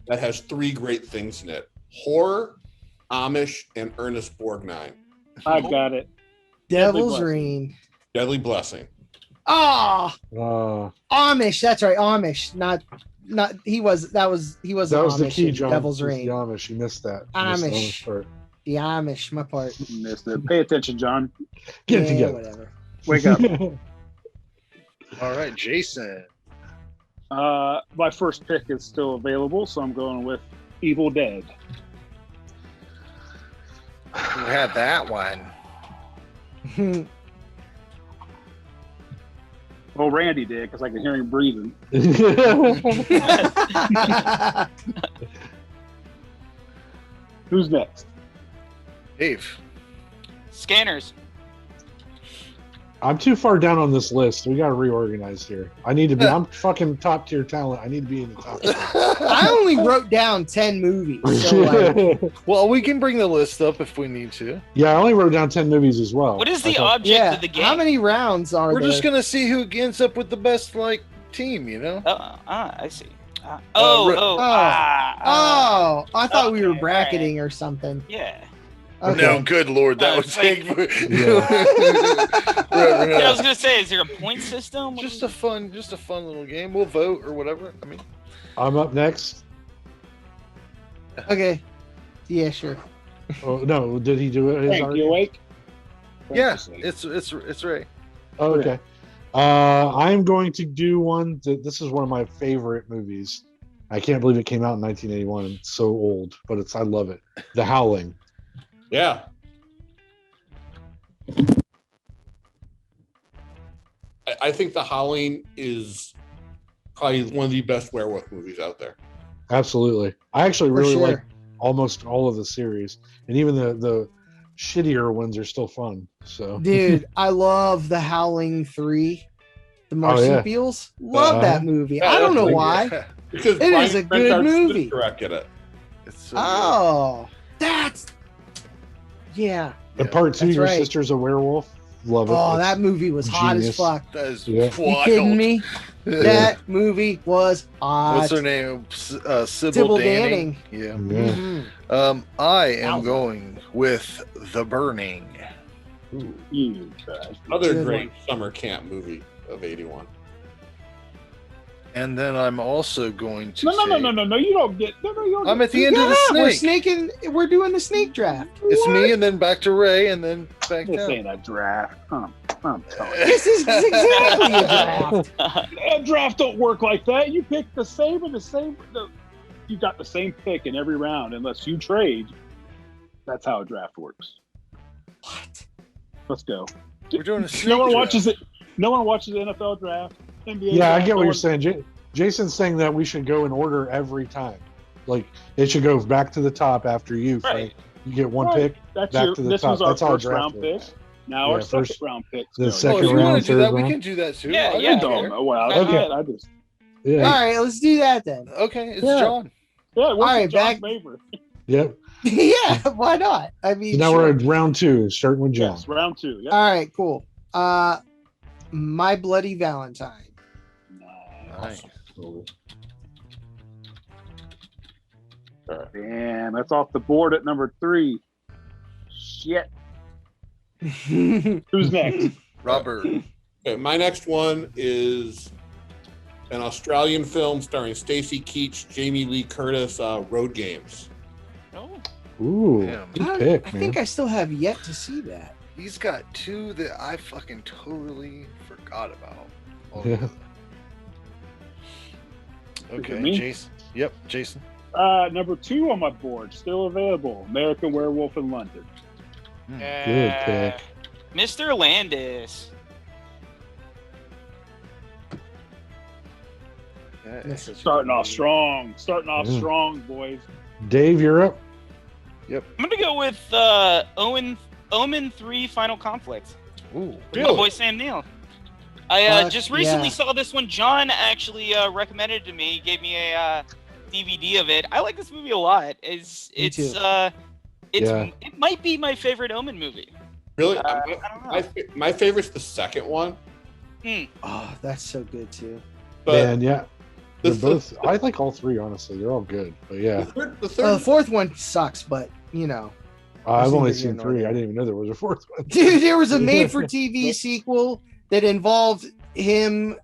that has 3 great things in it: horror, Amish, and Ernest Borgnine.
I got it.
Devil's
Blessing.
Reign.
Deadly Blessing.
Ah,
Uh,
Amish. That's right, Amish. Not. He was. He was.
that was
Amish
the key,
in
John.
Devil's
was
Reign.
The Amish. You missed that. You missed the
Amish.
part.
The Amish. My part.
Missed it. Pay attention, John.
Get it
Yeah,
together.
whatever.
Wake up.
All right, Jason.
My first pick is still available, so I'm going with Evil Dead.
We had that one.
Well, Randy did because I can hear him breathing. Who's next?
Dave.
Scanners.
I'm too far down on this list. We got to reorganize here. I need to be. I'm fucking top tier talent. I need to be in the top.
I only wrote down 10 movies. So like,
Well, we can bring the list up if we need to.
Yeah, I only wrote down 10 movies as well.
What is
I
the
thought-
object
yeah.
of the game?
How many rounds are
We're
there?
just gonna see who ends up with the best team. You know.
I see.
Ri-
Oh, I thought we were
Okay,
bracketing or something.
Yeah.
Okay.
No, good lord, that would
It's
take.
Yeah, I was gonna say, is there a point system? What
just
is
a fun little game. We'll vote or whatever. I mean,
I'm up next.
Okay. Yeah, sure.
Oh no, did he do it? his
Frank,
already?
you awake?
yeah,
Frank's asleep.
it's Ray.
Oh, okay. I'm going to do one. This is one of my favorite movies. I can't believe it came out in 1981. It's so old, but I love it. The Howling.
Yeah. I think The Howling is probably one of the best werewolf movies out there.
Absolutely. I actually
For
really
sure.
like almost all of the series, and even the shittier ones are still fun. So
Dude, I love The Howling 3. The
yeah.
Marsupials. Love that movie.
Yeah,
I don't know
that's
why.
Because
It is a good
Brent
movie.
directed it.
It's so
Oh, that's yeah.
And part 2,
That's
Your
right.
Sister's a Werewolf. Love it.
Oh,
It's
that movie was hot as
genius.
fuck.
good. That is
Yeah.
wild.
You kidding me? That movie was hot.
What's her name? Sybil
Sybil
Danning.
Danning.
Yeah.
Yeah.
Mhm.
I am
Wowza.
going with The Burning.
You guys.
Another
Good
great summer camp movie of '81.
And then I'm also going to
No,
say-
you don't get. No, you don't
I'm
get.
at the end of the
We're
snake.
We're doing the snake draft.
It's me, and then back to Ray, and then back
This
down.
ain't a draft. I'm telling you.
This is exactly a draft.
A draft don't work like that. You pick the same and the same. You got the same pick in every round unless you trade. That's how a draft works.
What?
Let's go.
We're doing a snake
No one
draft.
watches it. No one watches the NFL draft. NBA
Yeah, I
draft,
get
no
what you're
one-
saying. Jason's saying that we should go in order every time. Like it should go back to the top after you, Frank.
Right.
You get one
Right.
pick.
That's
back
your.
to the
This
top.
was our
That's how a
first
draft
round pick.
works.
Now
Yeah,
our second
first-
round picks.
the
go.
Oh,
second
if you
round,
want to do
third
that, we
round.
can do that too.
Yeah,
I
yeah.
don't
don't
care.
know. Well,
Okay.
I just.
All
Yeah.
right, let's do that then.
Okay, it's
Yeah.
John.
Yeah, what's
right,
John's
back-
favor?
Yep.
Yeah, why not? I mean,
So now
sure.
we're at round 2, starting with John.
Yes, round 2. Yep.
All right, cool. My Bloody Valentine.
Nice.
Damn, that's off the board at number 3. Shit. Who's next?
Robert.
Okay, my next one is an Australian film starring Stacey Keach, Jamie Lee Curtis, Road Games.
Oh,
Ooh,
Damn.
good pick,
I
man.
think I still have yet to see that.
He's got 2 that I fucking totally forgot about.
Yeah.
Okay,
me?
Jason. Yep, Jason.
Number 2 on my board, still available. American Werewolf in London.
Good pick.
Mr. Landis.
Yeah,
Starting off strong. Starting off
Yeah.
strong, boys.
Dave, you're up.
I'm gonna go with Omen 3 Final Conflict.
Ooh,
My boy Sam Neill. I
Fuck
just recently
yeah.
saw this one. John actually recommended to me, gave me a DVD of it. I like this movie a lot.
Me
It's
too.
Yeah.
it might be my favorite Omen movie.
Really?
I don't know.
My favorite's the second one.
Oh, that's so good too.
But
Man, yeah.
the
They're both. I like all 3, honestly. They're all good. But yeah,
the third
The fourth one sucks, but you know,
I've only
neither here
seen
nor
3.
there.
I didn't even know there was a 4th one.
dude, there was a made-for-TV sequel that involved him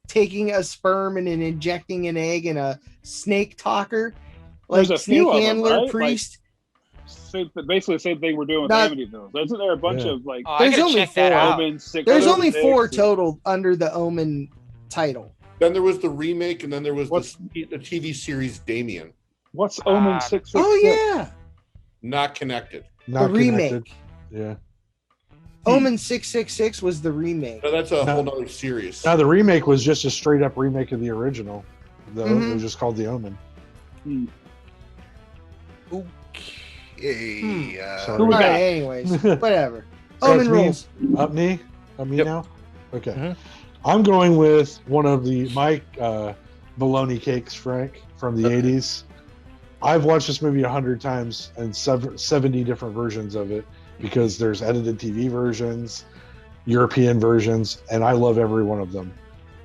taking a sperm and then injecting an egg in a snake talker, like
There's a
snake
few of them,
handler,
right? Like,
priest.
Basically the same thing we're doing with
Not-
Amityville. Isn't there a bunch
Yeah.
of like
Oh, I
There's
gotta
only
check that
4.
out.
Omen 6?
There's
Omen
only
6,
4
and-
total under the Omen title.
Then there was the remake, and then there was
What's-
the TV series Damien.
What's Omen 666?
Oh yeah,
Not connected.
Not
the remake.
connected. Yeah.
Omen 666 was the remake.
So that's a
No.
whole nother series.
Now the remake was just a straight up remake of the original. Though
Mhm.
it was just called The Omen.
okay.
Sorry.
Who we
All
got?
right, anyways, whatever.
That's
Omen
me.
rules.
Up me? Up me
Yep.
now? Okay.
Mhm.
I'm going with one of my bologna cakes, Frank, from the
Okay.
80s. I've watched this movie 100 times and 70 different versions of it because there's edited TV versions, European versions, and I love every one of them.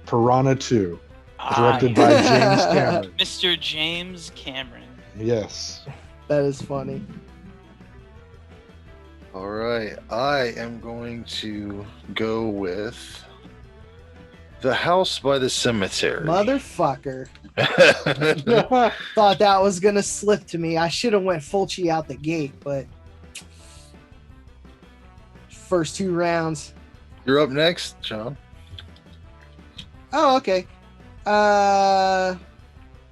Piranha 2, directed by James Cameron.
Mr. James Cameron.
Yes.
That is funny.
All right, I am going to go with The House by the Cemetery.
Motherfucker. Thought that was gonna slip to me. I should have went Fulci out the gate, but first 2 rounds.
You're up next, John.
Oh, okay.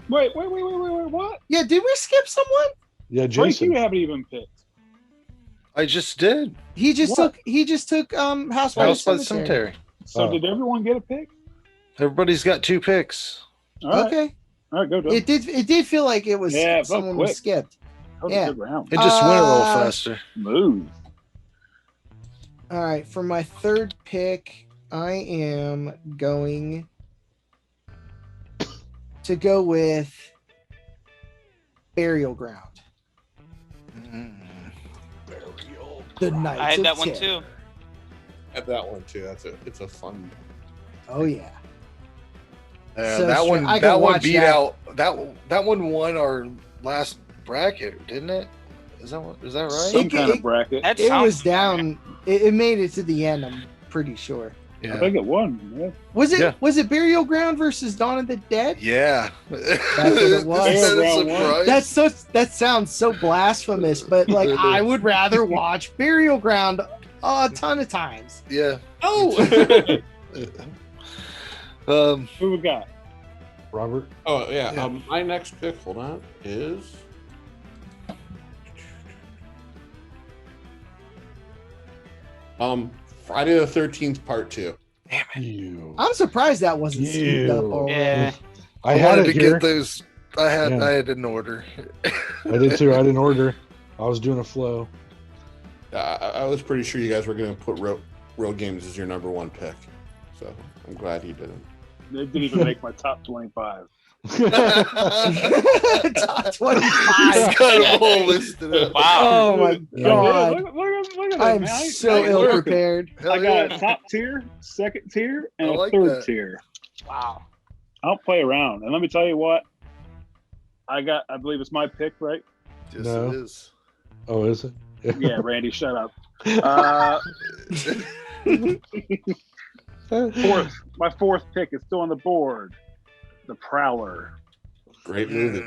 Wait, what?
Yeah, did we skip someone?
Yeah,
Frank,
Jason.
you haven't even picked.
I just did.
He just
What?
took House by
House by
the
the
Cemetery.
Cemetery.
So
Oh.
did everyone get a pick?
Everybody's got 2 picks.
All right,
Okay.
all right, go.
It did feel like it was
Yeah,
someone
quick.
was skipped.
That was
yeah.
a good round.
It just went a little
Uh,
faster.
Move.
All right, for my third pick, I am going to go with Burial Ground. The Knights
I had
of
that one
Terror.
too.
At that one too. It's a fun.
Oh yeah.
Yeah,
So
that
straight-
one.
I can
That one
watch
beat
that.
out that one won our last bracket, didn't it? Is that right?
Some kind of bracket.
That
It
sounds
was
familiar.
down. It made it to the end. I'm pretty sure.
I think it won. Yeah.
Was it?
Yeah.
Was it Burial Ground versus Dawn of the Dead?
Yeah,
That's what it was.
Is that a
Burial Ground
surprise?
That's so. That sounds so blasphemous, but like I would rather watch Burial Ground a ton of times.
Yeah.
Oh.
Who we got?
Robert.
Oh yeah.
Yeah.
My next pick, hold on, is Friday the 13th Part 2.
You.
I'm surprised that wasn't speeded up
Ew.
already.
Yeah.
I had
wanted
it
to
here.
get those. I had it in order.
I did too. I didn't order. I was doing a flow.
I was pretty sure you guys were going to put Real Games as your number one pick, so I'm glad you didn't.
They didn't even make my top 25.
Top 25.
He's got them all listed up.
Wow.
Oh my god.
Look at
I'm
that, man.
so
I-
ill
look.
prepared.
Hell
I got
yeah.
a top tier, second tier, and
I
a
like
third
that.
tier.
Wow.
I don't play around. And let me tell you what, I believe it's my pick, right?
Yes,
No.
it is.
Oh, is it?
Yeah, Randy, shut up. My fourth pick is still on the board. The Prowler.
Great movie.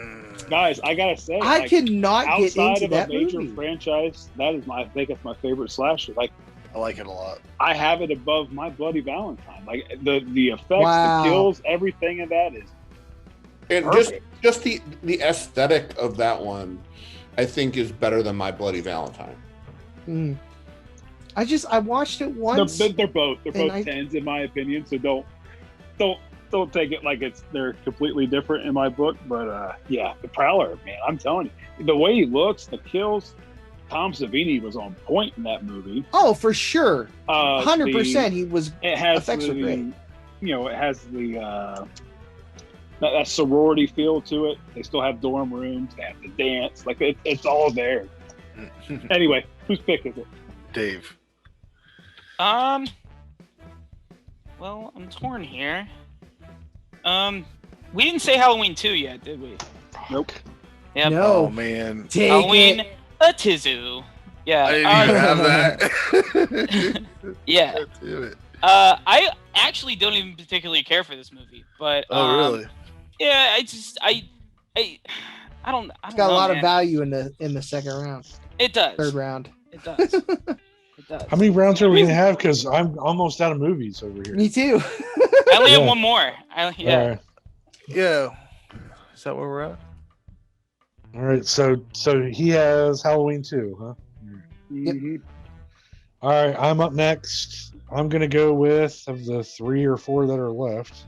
Guys, I gotta say,
I
like,
cannot get
outside
into
of
that
a major
movie.
franchise, I think it's my favorite slasher. Like,
I like it a lot.
I have it above my Bloody Valentine. Like the effects,
Wow.
the kills, everything of that is
And
perfect.
just the aesthetic of that one, I think, is better than My Bloody Valentine.
Mm. I watched it once.
They're both
and I-
tens in my opinion. So don't take it like they're completely different in my book. But yeah, the Prowler, man, I'm telling you, the way he looks, the kills. Tom Savini was on point in that movie.
Oh, for sure. 100%.
The-
He was.
It has
Effects are great.
it has the that sorority feel to it. They still have dorm rooms. They have the dance. Like it's all there. Anyway, whose pick is it?
Dave.
Well, I'm torn here. We didn't say Halloween 2 yet, did we?
Nope.
Yep.
Oh
No.
man,
Take
Halloween
it.
a Tizu. Yeah.
I didn't even have that.
Yeah.
God damn it.
I actually don't even particularly care for this movie, but
Oh really?
yeah, I don't
It's got a
know,
lot
man.
of value in the second round,
It does.
third round.
It does. It does.
How many rounds are we gonna have? Because I'm almost out of movies over here.
Me too.
I only have
Yeah.
one more. Yeah.
All right.
Yeah. Is that where we're at?
All right. So he has Halloween too, huh?
Yep.
Mhm.
All right. I'm up next. I'm gonna go with of the 3 or 4 that are left.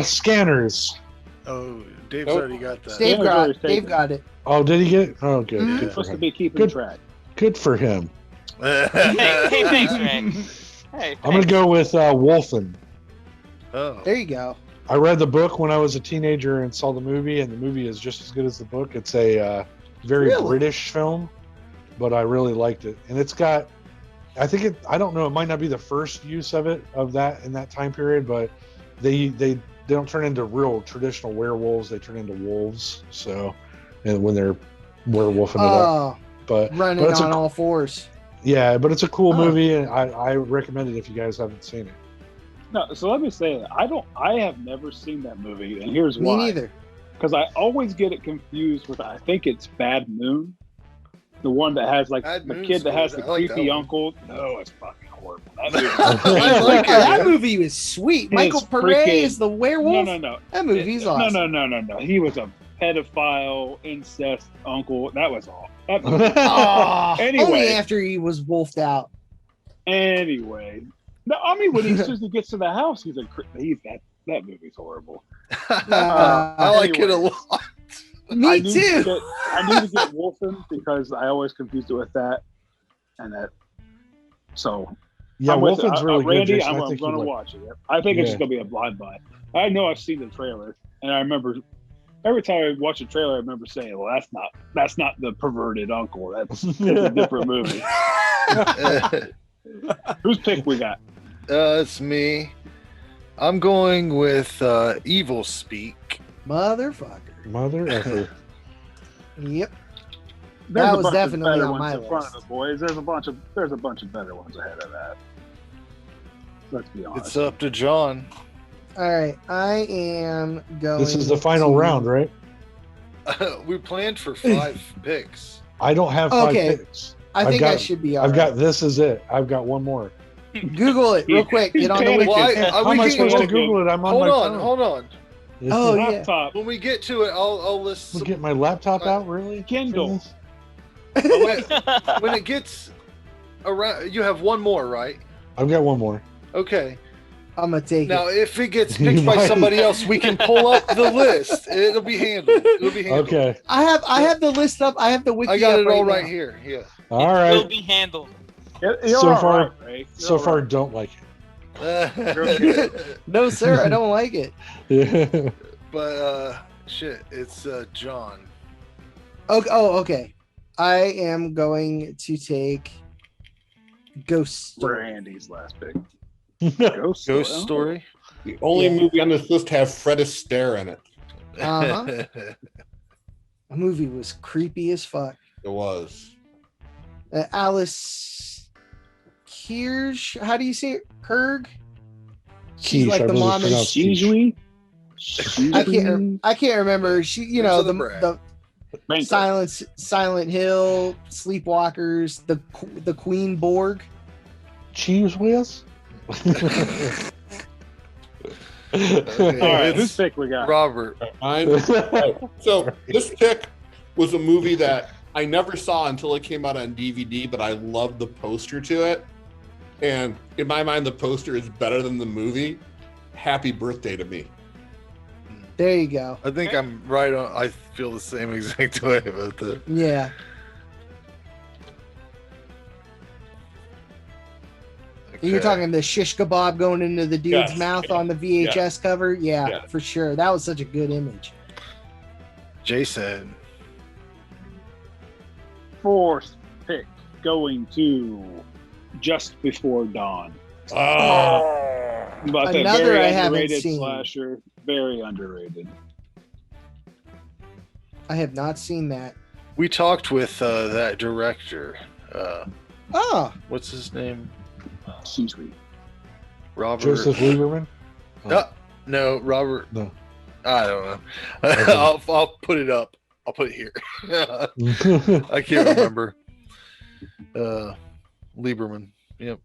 Scanners.
Oh, Dave's
Nope.
already got that.
Dave
Yeah,
got
very
Dave
taken.
got it.
Oh, did he get it? Oh, good.
Mhm.
Good for
Supposed to
him.
be keeping
Good.
track.
Good for him.
Hey, thanks, Ray. Hey,
I'm gonna go with Wolfen.
Oh.
There you go.
I read the book when I was a teenager and saw the movie, and the movie is just as good as the book. It's a very
Really?
British film, but I really liked it. And it's got, I don't know, it might not be the first use of that in that time period, but they don't turn into real traditional werewolves. They turn into wolves. So, and when they're werewolfing it up,
Oh,
but
running
it's
on all fours.
yeah, but it's a cool
Oh.
movie, and I recommend it if you guys haven't seen it.
No, so let me say that I have never seen that movie, and here's
Me
why.
neither.
Because I always get it confused with, I think it's Bad Moon, the one that has like
Bad
the
Moon's
kid that has
good.
the
I like that
creepy
one.
uncle. No, it's fucking horrible. That movie.
I like it.
That
man.
movie was sweet.
It's
Michael Pare
freaking-
is the
no,
werewolf.
no.
That movie's awesome.
No. He was a pedophile, incest uncle. That was all. That movie-
Oh,
Anyway.
only after he was wolfed out.
Anyway, no, I mean when as soon as he gets to the house, he's that movie's horrible.
I like it a
Anyway.
lot.
Me too.
I need to get Wolfen because I always confused it with that, and that. So
Yeah,
I'm with
Wolfen's really
Randy,
good. Jason.
I'm
I think
going to
you like.
watch it. I think it's
Yeah.
just going to be a blind buy. I know I've seen the trailer, and I remember every time I watch a trailer, I remember saying, "Well, that's not the perverted uncle. That's a different movie." Whose pick we got?
It's me. I'm going with Evil Speak.
Motherfucker.
Mother effer.
Yep.
There's
That
a
was
bunch
definitely
of better
on
ones
my
in front
list.
of it, boys. There's a bunch of better ones ahead of that. Let's be honest.
It's up to John.
All right. I am going.
This is the final
to-
round, right?
We planned for 5 picks.
I don't have 5
Okay.
picks.
I
I've
think
got-
I should be all
I've
right.
got this is it. I've got one more.
Google it real quick. Get on the
Panic.
wiki.
Well,
How am I supposed to Google it? I'm on
Hold
my
on,
phone.
hold on.
Oh, yeah.
Laptop,
When we get to it, I'll list.
We'll
Some,
get my laptop out, really?
Kindle.
when it gets around, you have one more, right?
I've got one more.
Okay.
I'm gonna take
Now,
it.
if it gets
You
picked by
might.
somebody else, we can pull up the list. It'll be handled.
Okay.
I have the list up. I have the wiki.
I got
up
it all
now.
right here. Yeah.
All
It will
right.
be handled.
You're
So
all
far-
right, Ray. You're
So
all
far,
right.
don't like
No, sir. I don't like it.
it.
But shit, it's John.
Okay. Oh, okay. I am going to take Ghost Story.
Randy's last pick. Ghost
Ghost Story.
The only
Yeah.
movie on this list to have Fred Astaire in it.
Uh-huh. The movie was creepy as fuck.
It was.
Alice Kirsch. How do you say it? Kurg? She's
Quiche,
like
I
the
believe
mom
it's
and
pronounced
Shizui?
I can't remember. She, you know,
There's other
the
Banker.
Silent Hill, Sleepwalkers, the Queen Borg.
Cheese whiz?
All right,
It's
whose pick we got?
Robert.
Mine. So this pick was a movie that I never saw until it came out on DVD, but I loved the poster to it. And in my mind, the poster is better than the movie. Happy Birthday to Me.
There you go.
I think I'm right on. I feel the same exact way about that.
Yeah. You're talking the shish kebab going into the dude's
Yes.
mouth on the VHS cover? Yeah,
Yeah.
for sure. That was such a good image.
Jason.
Fourth pick going to Just Before Dawn.
Oh,
About that
Another
very
I haven't
underrated
seen.
slasher. Very underrated.
I have not seen that.
We talked with that director.
Oh,
What's his name?
Sweet.
Robert.
Joseph Lieberman?
No, Robert.
No.
I don't know.
Okay.
I'll put it up. I'll put it here. I can't remember. Lieberman. Yep.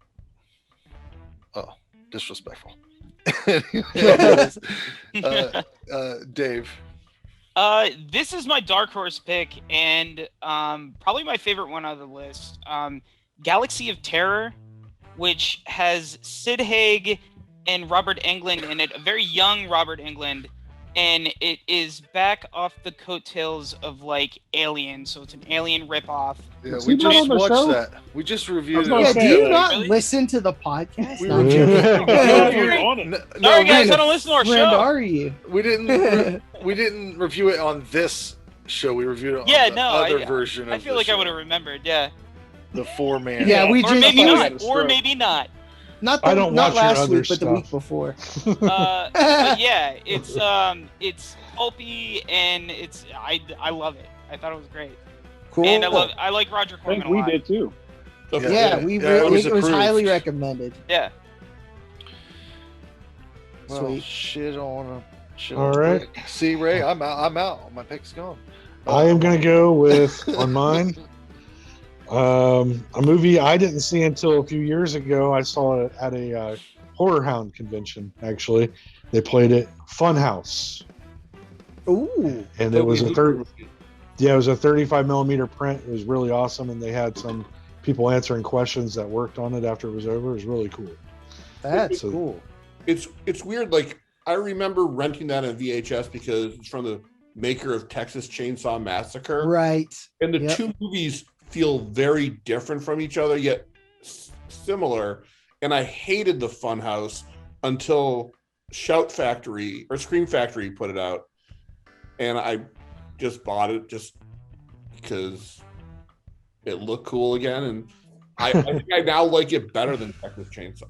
Oh, disrespectful. Anyways, Dave.
This is my dark horse pick, and probably my favorite one on the list. Galaxy of Terror, which has Sid Haig and Robert Englund in it, a very young Robert Englund, and it is back off the coattails of like Alien, so it's an Alien ripoff.
Yeah,
Is
we
he not
just
on the
watched
show?
that. We just reviewed it.
I was
yeah.
gonna
Do
say,
you
like,
not
really?
listen to the podcast?
We
No,
were
I'm
just-
Yeah,
joking.
you're on it.
No,
Sorry, guys,
we-
I don't listen to our
Friend
show.
are you?
We didn't review it on this show. We reviewed it on
Yeah,
the
no,
other version of
I feel
the
like I
show.
would have remembered. Yeah,
The 4-man.
Yeah, we
or
just
maybe
I
not,
had a
or
stroke.
maybe not.
Not
I don't
not
watch your
last
other
week, but the
stuff.
week before.
But yeah, it's pulpy and I love it. I thought it was great,
Cool.
and I like Roger
I
Corman
think we
a lot.
did too.
so
Yeah,
Yeah,
we
yeah,
really,
it
it
was
was highly
approved.
recommended.
Yeah,
Well,
Sweet.
shit on a
All right.
pick. See, Ray, I'm out. My pick's gone.
I am going to go with, on mine, a movie I didn't see until a few years ago. I saw it at a Horror Hound convention, actually. They played it, Funhouse.
Ooh.
And it was a it was a 35 millimeter print. It was really awesome. And they had some people answering questions that worked on it after it was over. It was really cool.
That's
So-
cool.
It's weird. Like I remember renting that on VHS because it's from the maker of Texas Chainsaw Massacre.
Right.
And the
Yep.
two movies feel very different from each other, yet similar. and I hated the Funhouse until Shout Factory or Scream Factory put it out, and I just bought it just because it looked cool again, and I think I now like it better than Texas Chainsaw.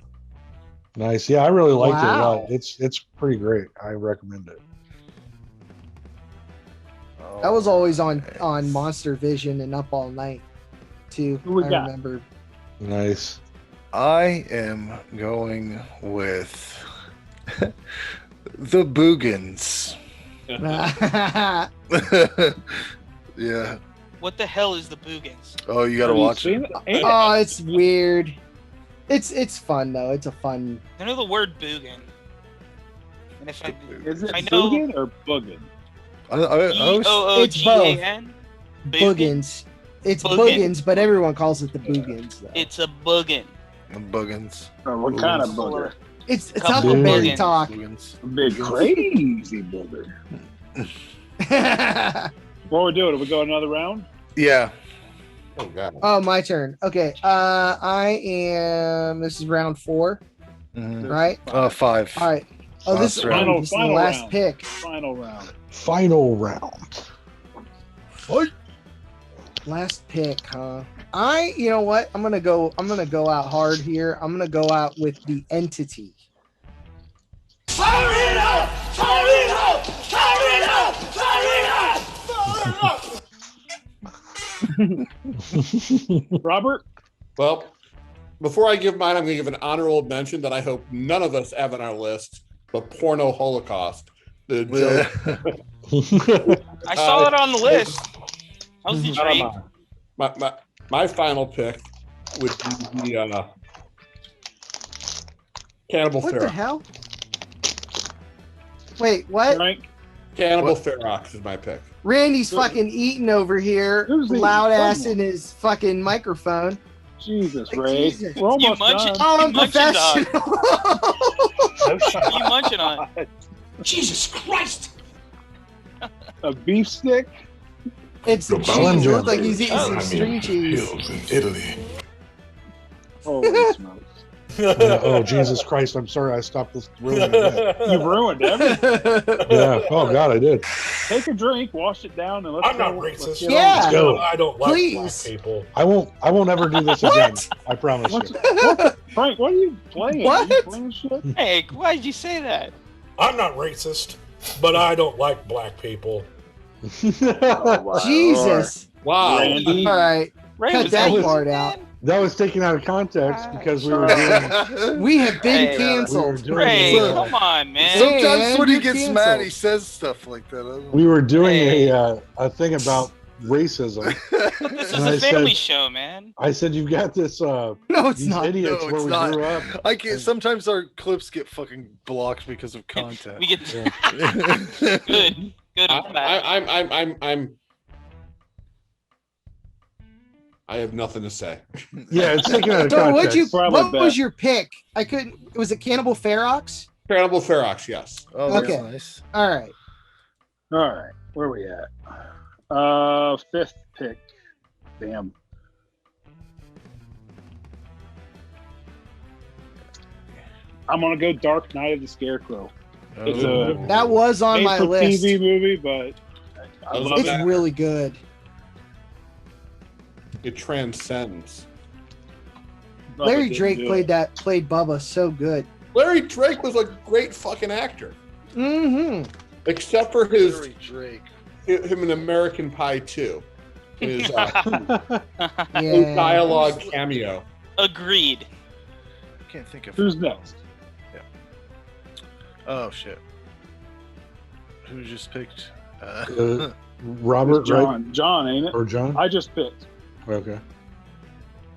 Nice. Yeah, I really liked it a
Wow.
lot. It's pretty great. I recommend it.
That was always on Monster Vision and Up All Night too.
Who we
I
got?
remember.
Nice.
I am going with the Boogans. Yeah.
What the hell is the Boogans?
Oh, you gotta
Have you
watch
seen
it.
it?
Oh, it's weird. It's fun though. It's a fun.
I know the word Boogan. And if I
Is it
I know-
Boogan or Buggin?
I was,
B-O-O-G-A-N?
Boogans. It's
Boogans.
Boogans, but everyone calls it the Boogans. Though.
It's a Boogin.
the Boogans.
Or what kind of booger?
It's
Couple
Huckleberry
Boogans.
talk.
Boogans.
A big crazy booger. What we're doing? Are we going another round?
Yeah.
Oh god.
Oh, my turn. Okay. I am. This is round 4,
Mhm.
right?
5.
All right. Oh, this is,
Last round.
this is the
Final
last
round.
pick.
Final round.
Final round.
Last pick, huh? You know what? I'm gonna go out hard here. I'm gonna go out with The Entity.
Robert?
Well, before I give mine, I'm going to give an honorable mention that I hope none of us have on our list, but Porno Holocaust. The joke.
I saw it on the list. I was intrigued.
My final pick would be the Cannibal
What the
Ferox.
hell? Wait, what?
Frank?
Cannibal
What?
Ferox is my pick.
Randy's fucking eating over here,
Who's eating?
loud ass
Someone.
in his fucking microphone.
Jesus,
Like,
Ray.
Jesus.
We're almost
munching-
done.
Oh, I'm
You munching dog.
professional.
You munching on it.
Jesus Christ!
A beef stick?
It's the
Slim
cheese. It
Jim.
looks like he's eating some string cheese.
in Italy.
Holy smokes.
Oh, Jesus Christ. I'm sorry. I stopped this ruining it.
You've ruined everything.
Yeah. Oh, God, I did.
Take a drink, wash it down, and let's
I'm
go.
not
Let's
racist.
get
Yeah.
on.
Go.
I don't like
Please.
black people.
I won't ever do this again. I promise
What's,
you.
what, Frank, what are you playing?
What?
Are you playing shit?
Hey, why did you say that?
I'm not racist, but I don't like black people.
Oh, wow.
Jesus.
Wow.
Randy.
All right.
Ray
Cut
was
that
angry,
part
man.
out.
That was taken out of context because we were doing.
We have been
Hey,
canceled.
doing
Ray,
Look.
come on, man.
Sometimes when he
you're
gets
canceled.
mad, he says stuff like that. I don't
We were doing
Hey.
a thing about racism.
This is
And I
a family
said-
show, man.
I said, "You've got this
No, it's
these
not.
idiots
No,
where
it's
we
not.
grew up."
I can't. Sometimes our clips get fucking blocked because of content.
We get
Yeah.
good.
I have nothing to say.
Yeah, it's taken out of
So what'd you?
context.
Probably
What was
bet.
your pick? I couldn't. Was it Cannibal Ferox?
Cannibal Ferox, yes.
Oh, that's
Okay.
nice.
All right.
All right. Where are we at? Fifth pick. Damn. I'm gonna go Dark Knight of the Scarecrow. It's
Oh.
That was on my list.
TV movie, but I love
It's
that.
really good.
It transcends.
Bubba
Larry
didn't
Drake
do
played
it.
Bubba so good.
Larry Drake was a great fucking actor,
Mm-hmm.
except for his
Larry Drake.
him in American Pie 2. His his
Yeah.
dialogue cameo.
Agreed.
I can't think of
Who's next?
Oh shit. Who just picked?
Robert,
It's
right?
John. John, ain't it?
Or John?
I just picked.
Okay.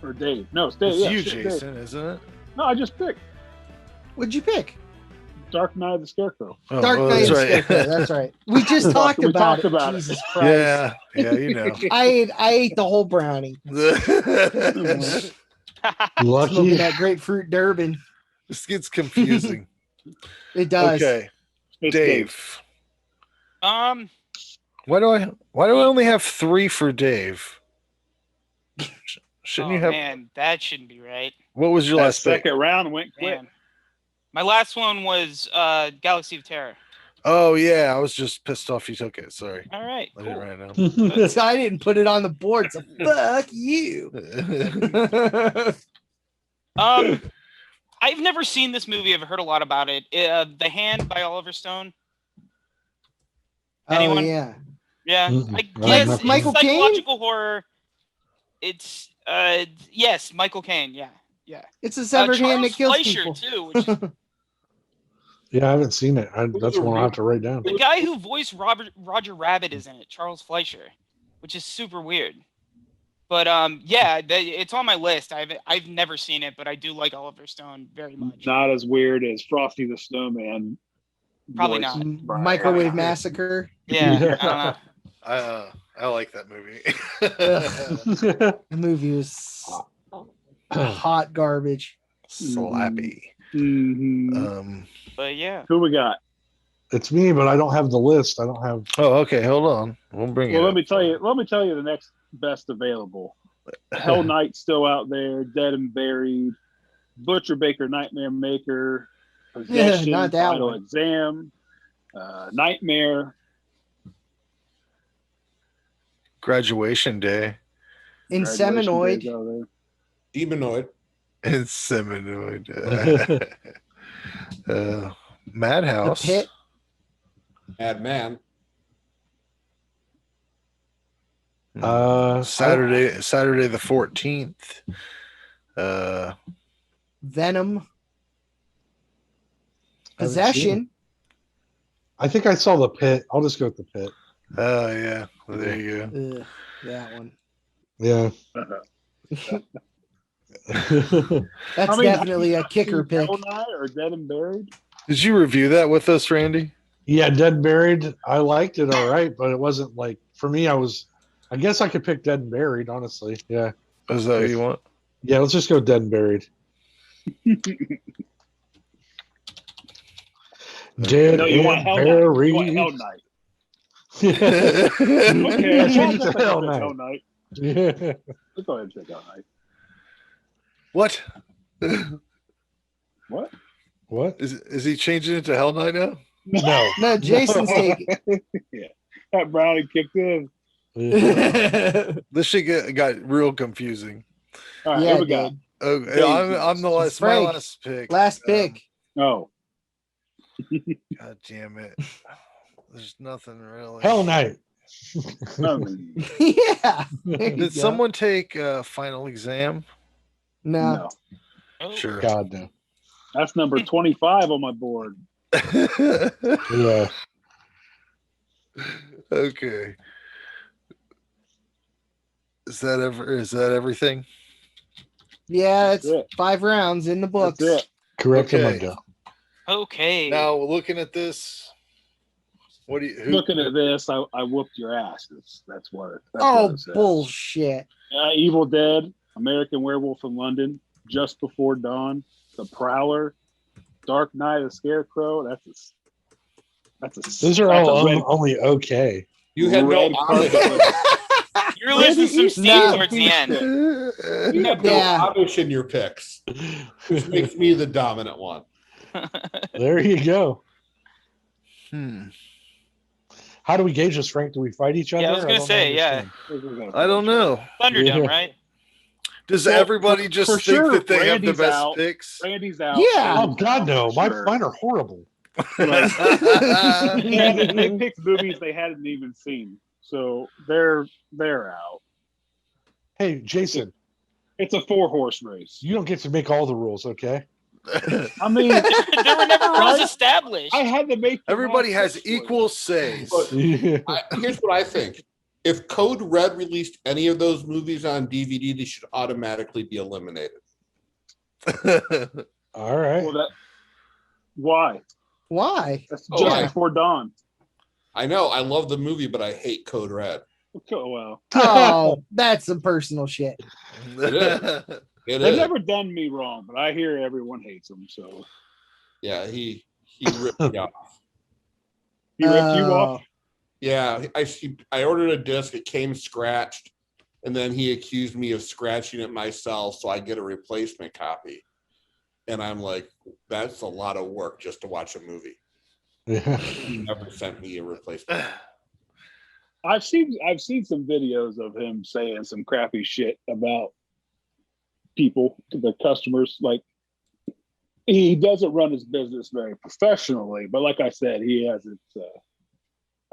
Or Dave. No, it's Dave.
It's
Yeah,
you,
shit, Dave.
Jason, isn't it?
No, I just picked.
What'd you pick?
Dark Knight of the Scarecrow.
Oh,
Dark
well,
Knight
that's
of
right.
Scarecrow. That's right. We just talked
We
about
talked
it.
about it.
Jesus Christ.
Yeah, yeah, you know.
I ate the whole brownie.
Lucky.
Smoking that grapefruit Durban.
This gets confusing.
It does.
Okay,
It's
Dave.
Um,
Why do I only have 3 for Dave? Shouldn't you have?
Man, that shouldn't be right.
What was your
That
last pick?
second round went quick.
Man. My last one was Galaxy of Terror.
Oh yeah, I was just pissed off you took it. Sorry.
All right,
I
cool.
didn't write it
So I didn't put it on the board, so fuck you.
down.
I've never seen this movie. I've heard a lot about it. The Hand by Oliver Stone.
Oh
Anyone?
yeah.
Yeah,
Mm-mm.
I
Right,
guess
not
it's
Michael Caine?
psychological horror. It's yes, Michael Caine. Yeah.
It's a severed hand that
Charles
kills
Fleischer
people.
too. Which is,
Yeah, I haven't seen it. That's one I'll have to write down.
the guy who voiced Roger Rabbit is in it, Charles Fleischer, which is super weird. But yeah, it's on my list. I've never seen it, but I do like Oliver Stone very much.
Not as weird as Frosty the Snowman.
Probably
voice
not.
by-
Microwave Massacre.
Yeah, I don't know.
I like that movie.
The movie was hot garbage.
Slappy.
Mhm.
But yeah,
Who we got?
It's me, but I don't have the list. I don't have.
Oh, okay. Hold on. We'll bring it.
Well, let
up.
me tell you. Let me tell you the next best available. Hell Knight's still out there. Dead and Buried. Butcher Baker, Nightmare Maker. Possession,
not that
Final
one.
Exam. Nightmare.
Graduation Day.
Inseminoid.
Graduation Day's out there.
Demonoid.
Inseminoid.
The
Madhouse.
Pit.
Madman.
Saturday the 14th.
Venom.
I haven't seen
Possession.
I think I saw the Pit. I'll just go with the Pit.
Oh yeah. There you go.
Ugh, that one.
Yeah.
That's
I mean,
definitely a kicker pick.
Hell Knight or Dead and Buried?
Did you review that with us, Randy?
Yeah, Dead and Buried. I liked it all right, but it wasn't like for me. I guess I could pick Dead and Buried, honestly. Yeah.
Is that what you want?
Yeah, let's just go Dead and Buried. Dead
No, you want
and
Hell Knight. You want
Buried.
Hell Knight.
Okay,
Okay,
change it to
let's
Hell
take
Knight.
Hell Knight.
Yeah.
Let's go ahead and take Hell Knight.
What?
What?
What?
Is he changing it to Hell Night now?
No.
No, Jason's taking.
That brownie kicked in.
This shit got real confusing.
All right,
Yeah,
who we
it
got?
did.
Oh, I'm the last. My
Frank.
last pick.
Last pick.
Oh,
God damn it! There's nothing really.
Hell Night.
Yeah. There you
Did
go.
someone take Final Exam?
No.
no.
Oh,
Sure.
God no.
That's number 25 on my board.
Yeah.
Okay. Is that everything?
Yeah, it's
That's it.
5 rounds in the books.
That's it.
Correct
Okay.
Amanda.
Okay.
Now looking at this, what do you?
Looking at this, I whooped your ass. That's what
Oh,
it says.
bullshit.
Evil Dead, American Werewolf in London, Just Before Dawn, The Prowler, Dark Knight of the Scarecrow. That's a.
Those are
that's
all
a red-
only okay.
You had no
red
Amish.
carpet.
You're losing some steam
No.
towards the end.
You had no
Yeah.
Amish in your picks, which makes me the dominant one.
There you go.
Hmm.
How do we gauge this, Frank? Do we fight each other?
Yeah, I was gonna
don't
say, yeah.
understand.
I don't know.
Thunderdome,
Yeah.
right?
Does
Well,
everybody just
for
think
sure,
that they have
Randy's
the best
out.
picks?
Randy's out.
Yeah.
Oh God, no!
For
My
sure.
mine are horrible.
They picked movies they hadn't even seen, so they're out.
Hey, Jason,
It's a 4-horse race.
you don't get to make all the rules, okay?
I mean,
There were never rules
Right?
established.
I had to make. the
Everybody
last
has
choice.
equal says.
But
Yeah.
here's what I think. If Code Red released any of those movies on DVD, they should automatically be eliminated.
All right.
Well, why?
Why?
That's
Oh,
just
I-
before dawn.
I know, I love the movie, but I hate Code Red.
Okay, well,
Oh, that's some personal shit.
It
they've
is.
never done me wrong, but I hear everyone hates them. So
Yeah, he ripped me off.
he ripped you off.
Yeah, I ordered a disc. It came scratched. and then he accused me of scratching it myself, so I get a replacement copy. And I'm like, that's a lot of work just to watch a movie.
Yeah.
He never sent me a replacement.
I've seen some videos of him saying some crappy shit about people, the customers. Like, he doesn't run his business very professionally, but like I said, he hasn't.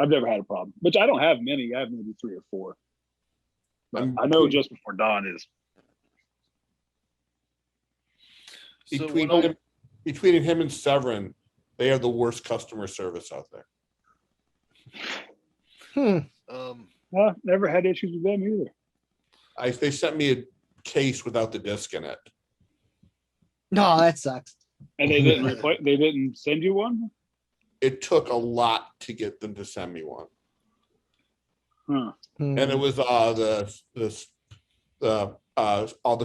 I've never had a problem, which I don't have many. I have maybe 3 or 4. But I know just before dawn is.
Between him and Severin, they have the worst customer service out there.
Well, never had issues with them either.
They sent me a case without the disc in it.
No, that sucks.
And they didn't they didn't send you one?
It took a lot to get them to send me one.
Huh.
And it was all the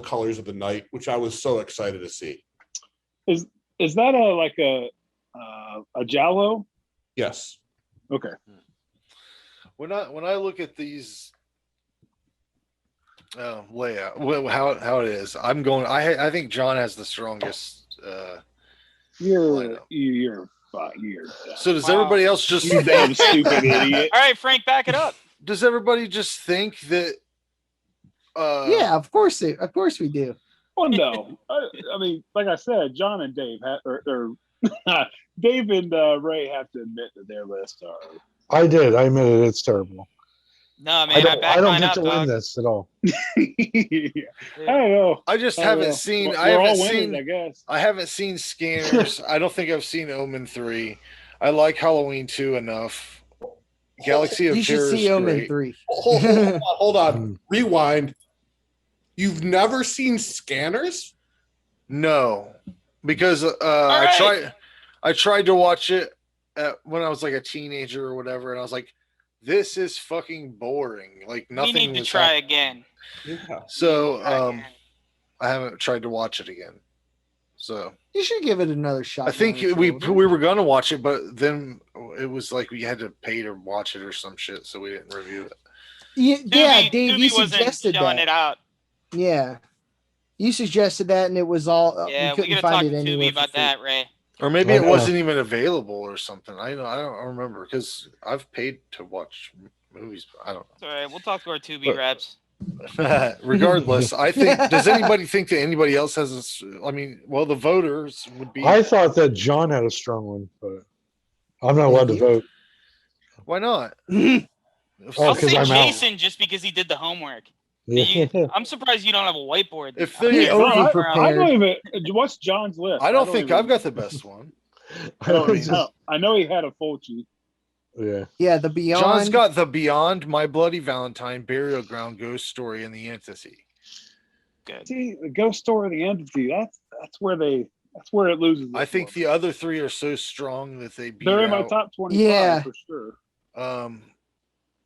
colors of the night, which I was so excited to see.
Is that a Giallo?
Yes.
Okay.
When I look at these layout, how it is, I'm going. I think John has the strongest.
You're.
So does everybody else just
You damn stupid idiot?
All right, Frank, back it up.
Does everybody just think that?
Yeah, of course we do.
Well, no. I mean, like I said, John and Dave or Dave and Ray have to admit that their lists are.
I did. I admitted it's terrible.
No, man,
I don't get to win this at all.
I don't know.
I just haven't seen.
We're all winners, I guess.
I haven't seen Scanners. I don't think I've seen Omen 3. I like Halloween 2 enough. Galaxy of
You should
Terror
see
is
Omen
great.
3.
Hold on. Rewind. You've never seen Scanners?
No, because
right.
I tried to watch it when I was like a teenager or whatever, and I was like, "This is fucking boring." Like nothing.
We need to try again.
Yeah.
So I haven't tried to watch it again. So
You should give it another shot.
I think we were gonna watch it, but then it was like we had to pay to watch it or some shit, so we didn't review it.
Yeah, Dave, you
wasn't
suggested
showing
that.
it out.
Yeah, you suggested that, and it was all.
Yeah,
we
we gotta
couldn't
talk
find
to
it anywhere
Tubi about
for free.
that, Ray.
Or maybe
I
it
know.
wasn't even available or something. I don't remember because I've paid to watch movies. But I don't
It's all right. We'll talk to our Tubi reps.
know. Regardless, I think. Does anybody think that anybody else has? I mean, well, the voters would be.
I thought that John had a strong one, but I'm not allowed to vote.
Why not?
Oh,
I'll
'cause
say
I'm out.
Jason just because he did the homework.
Yeah.
I'm surprised you don't have a whiteboard.
If
there.
they
I
prepared.
don't even. What's John's list?
I don't think I've got the best one.
I know he had a Fulci.
Yeah.
Yeah, the Beyond.
John's got the Beyond, My Bloody Valentine, Burial Ground, Ghost Story, and the Entity.
Good.
See, the Ghost Story, the Entity. That's where it loses.
I think the other 3 are so strong that they beat
they're in my
out.
top 25
Yeah.
for sure.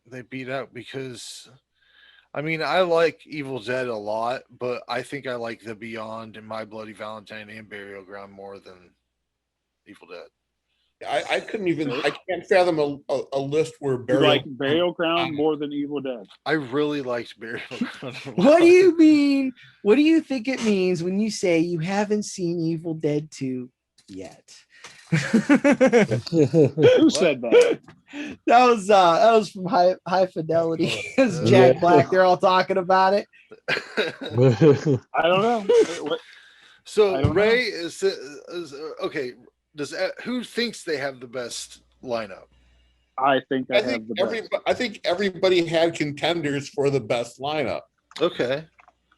They beat out because, I mean, I like Evil Dead a lot, but I think I like the Beyond and My Bloody Valentine and Burial Ground more than Evil Dead.
I couldn't even. I can't fathom a list where
You like Burial Ground more than Evil Dead.
I really liked Burial Ground.
What do you mean? What do you think it means when you say you haven't seen Evil Dead 2 yet?
Who said that?
That was from High Fidelity. It's Jack Black. They're all talking about it.
I don't know. What?
So Ray is okay. Who thinks they have the best lineup?
I think I have the best.
I think everybody had contenders for the best lineup.
Okay.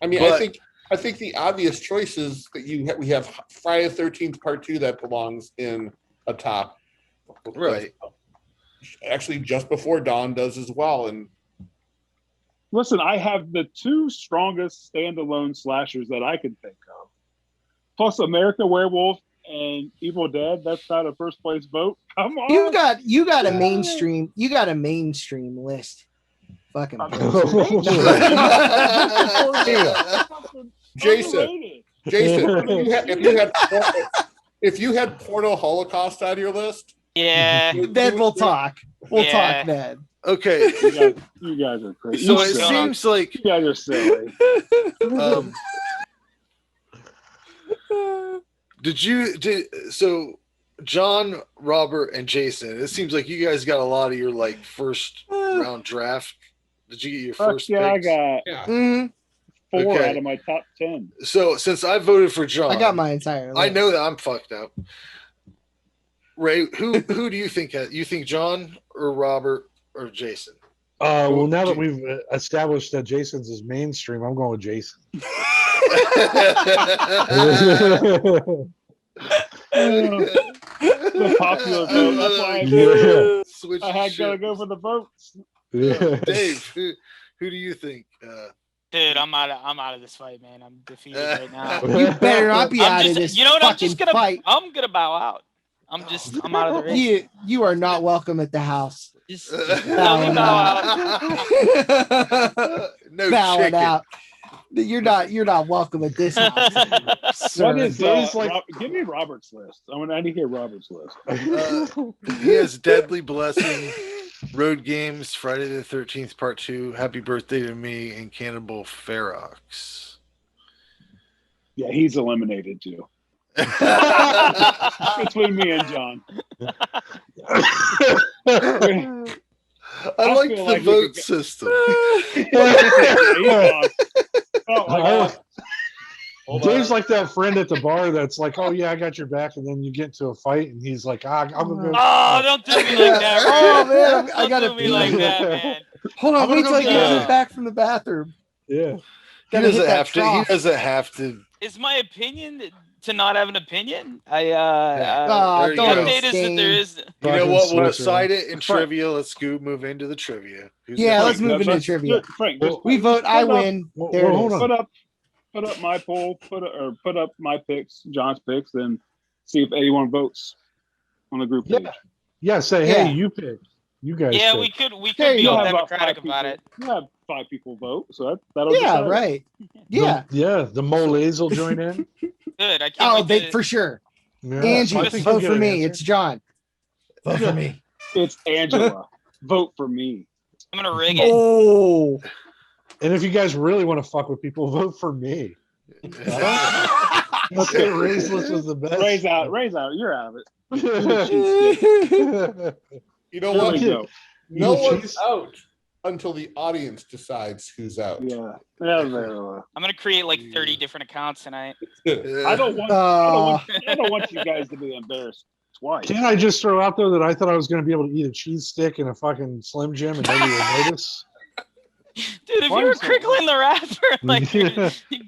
I mean,
But-
I think the obvious choice is that we have Friday the 13th Part 2 that belongs in a top.
Right.
Actually, Just Before Dawn does as well. And
Listen, I have the 2 strongest standalone slashers that I can think of. Plus American Werewolf and Evil Dead. That's not a first place vote. Come on.
You got a mainstream. You got a mainstream list. Fucking.
Jason, if you had Porno Holocaust on your list,
Yeah.
Then we'll talk. We'll
Yeah.
talk then.
Okay.
You guys are crazy.
So it seems like
you guys are silly.
So John, Robert, and Jason, it seems like you guys got a lot of your like first round draft. Did you get your first
Yeah,
picks?
I got 4 out of my top 10.
So since I voted for John,
I got my entire list.
I know that I'm fucked up. Ray, who do you think? You think John or Robert or Jason?
Well, now that we've established that Jason's is mainstream, I'm going with Jason.
The popular vote. That's why I had to go for the votes.
Dave, who do you think?
Dude, I'm out of this fight, man. I'm defeated right now.
You better not be out of this.
You know what? I'm gonna bow out. I'm out of the race.
You are not welcome at the house.
Just bow out.
No
bowing
chicken.
out. You're not welcome at this house.
What is give me Robert's list. I need to hear Robert's list.
He has Deadly Blessing, Road Games, Friday the 13th Part 2, Happy Birthday to Me, and Cannibal Ferox.
Yeah, he's eliminated too. Between me and John.
I like the vote system.
Dave's like that friend at the bar that's like, "Oh yeah, I got your back," and then you get into a fight, and he's like, "I'm gonna go."
Oh, don't do me like that.
Oh man, I
Don't
gotta
do me like that, man.
Hold on, wait till I get back from the bathroom.
Yeah,
He doesn't have to.
Is my opinion to not have an opinion?
Don't
the update is that there is.
You know what? We'll decide it in trivia. Let's move into the trivia.
Let's move into trivia.
Frank,
we vote. I win. There it is.
Put up my poll. Put up my picks, John's picks, then see if anyone votes on the group page.
Yeah. Say, hey, you pick. You guys.
Yeah,
pick.
we could be all democratic about it.
You have 5 people vote, so that'll.
Yeah, right. Yeah.
The moles will join in.
Good. I can't.
They for sure.
Yeah,
Angie, vote for me. It's John. Vote for me.
It's Angela. Vote for me.
I'm gonna rig it.
Oh.
And if you guys really want to fuck with people, vote for me. Let's get Ray's list was the best.
Ray's out. You're out of it.
You know what? No one's out until the audience decides who's out.
Yeah.
I'm gonna create like 30 different accounts tonight.
I don't want you guys to be embarrassed twice.
Can I just throw out there that I thought I was going to be able to eat a cheese stick in a fucking Slim Jim and nobody would notice?
Dude, if you were crickling the wrapper like you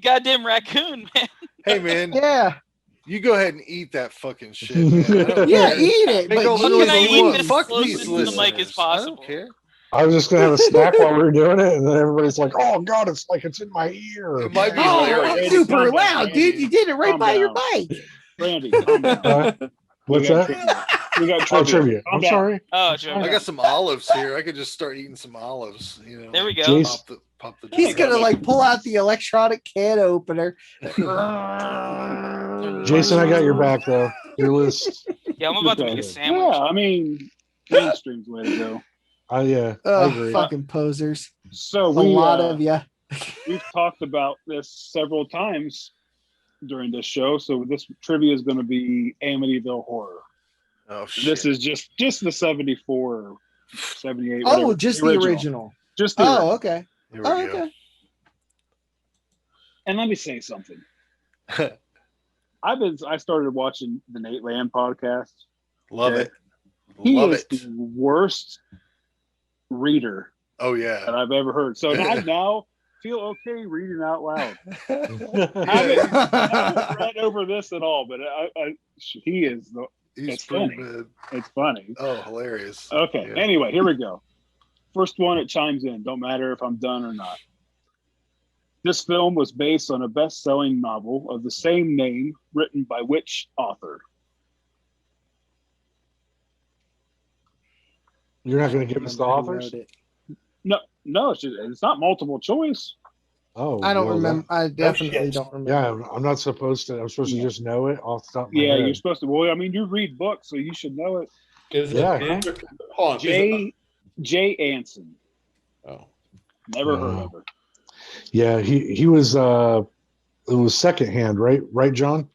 goddamn raccoon, man.
Hey, man.
Yeah.
You go ahead and eat that fucking shit. Man.
Yeah, eat it.
But
how can I eat this closest to the mic as possible?
I don't care.
I was just gonna have a snack while we were doing it, and then everybody's like, "Oh God, it's like it's in my ear."
It might be
hilarious. Super loud, dude. You did it right by your mic.
Randy, calm down.
What's that?
We got
trivia. I'm sorry.
Oh,
I got some olives here. I could just start eating some olives. You know.
There we go.
Pop the
He's gonna like pull out the electronic can opener.
Jason, I got your back though. Your list.
Yeah, I'm about to make a sandwich.
Yeah, I mean, mainstream's way to go.
Yeah, I agree.
Fucking posers.
So
a lot of you.
We've talked about this several times during this show. So this trivia is going to be Amityville Horror.
Oh shit!
This is just the 74, 78.
Oh,
whatever,
just the original.
Just the original.
Okay. Oh, okay.
And let me say something. I started watching the Nate Land podcast.
Love it.
He is the worst reader.
Oh yeah.
That I've ever heard. So I now feel okay reading out loud. I haven't read over this at all, but he is. It's funny.
Bad.
It's funny.
Oh, hilarious.
Okay. Yeah. Anyway, here we go. First one, it chimes in. Don't matter if I'm done or not. This film was based on a best-selling novel of the same name, written by which author?
You're not going to give us the authors?
No, it's not multiple choice.
Oh,
I don't remember. I definitely don't remember.
Yeah, I'm not supposed to. I'm supposed to just know it off the top of my head.
You're supposed to. Well, I mean, you read books, so you should know it.
Hold on.
Jay Anson.
Oh.
Never heard of her.
Yeah, he was it was secondhand, right? Right, John?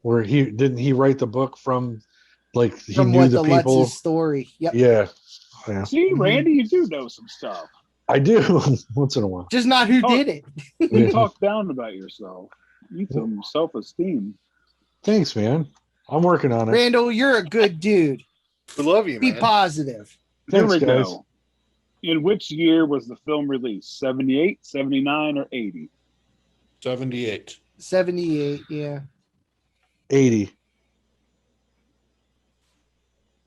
Where he write the book from like he
From
knew
what
the
the
people.
Lutz's story. Yep.
Yeah. Yeah.
See, Randy, you do know some stuff.
I do once in a while.
Just not who
Talk-
did it.
You
Yeah.
talk down about yourself. You need some self-esteem.
Thanks, man. I'm working on it.
Randall, you're a good dude.
We love you,
Be
man.
positive.
Thanks,
Here we
guys.
go. In which year was the film released? 78, 79, or 80?
78.
78, yeah.
80.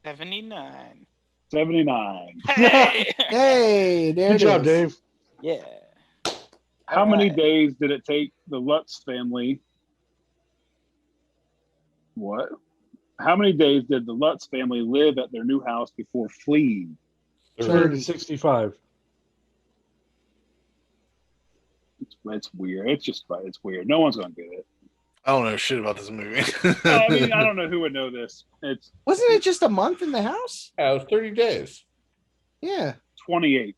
79.
79.
Hey!
Hey, there
Good
it
job,
is.
Dave.
Yeah.
How many
Alright.
days did it take the Lutz family? What? How many days did the Lutz family live at their new house before fleeing?
30.
65.
It's weird. It's weird. No one's gonna get it.
I don't know shit about this movie.
I mean, I don't know who would know this. It's
Wasn't it just a month in the house?
Yeah, it was 30 days.
Yeah.
28.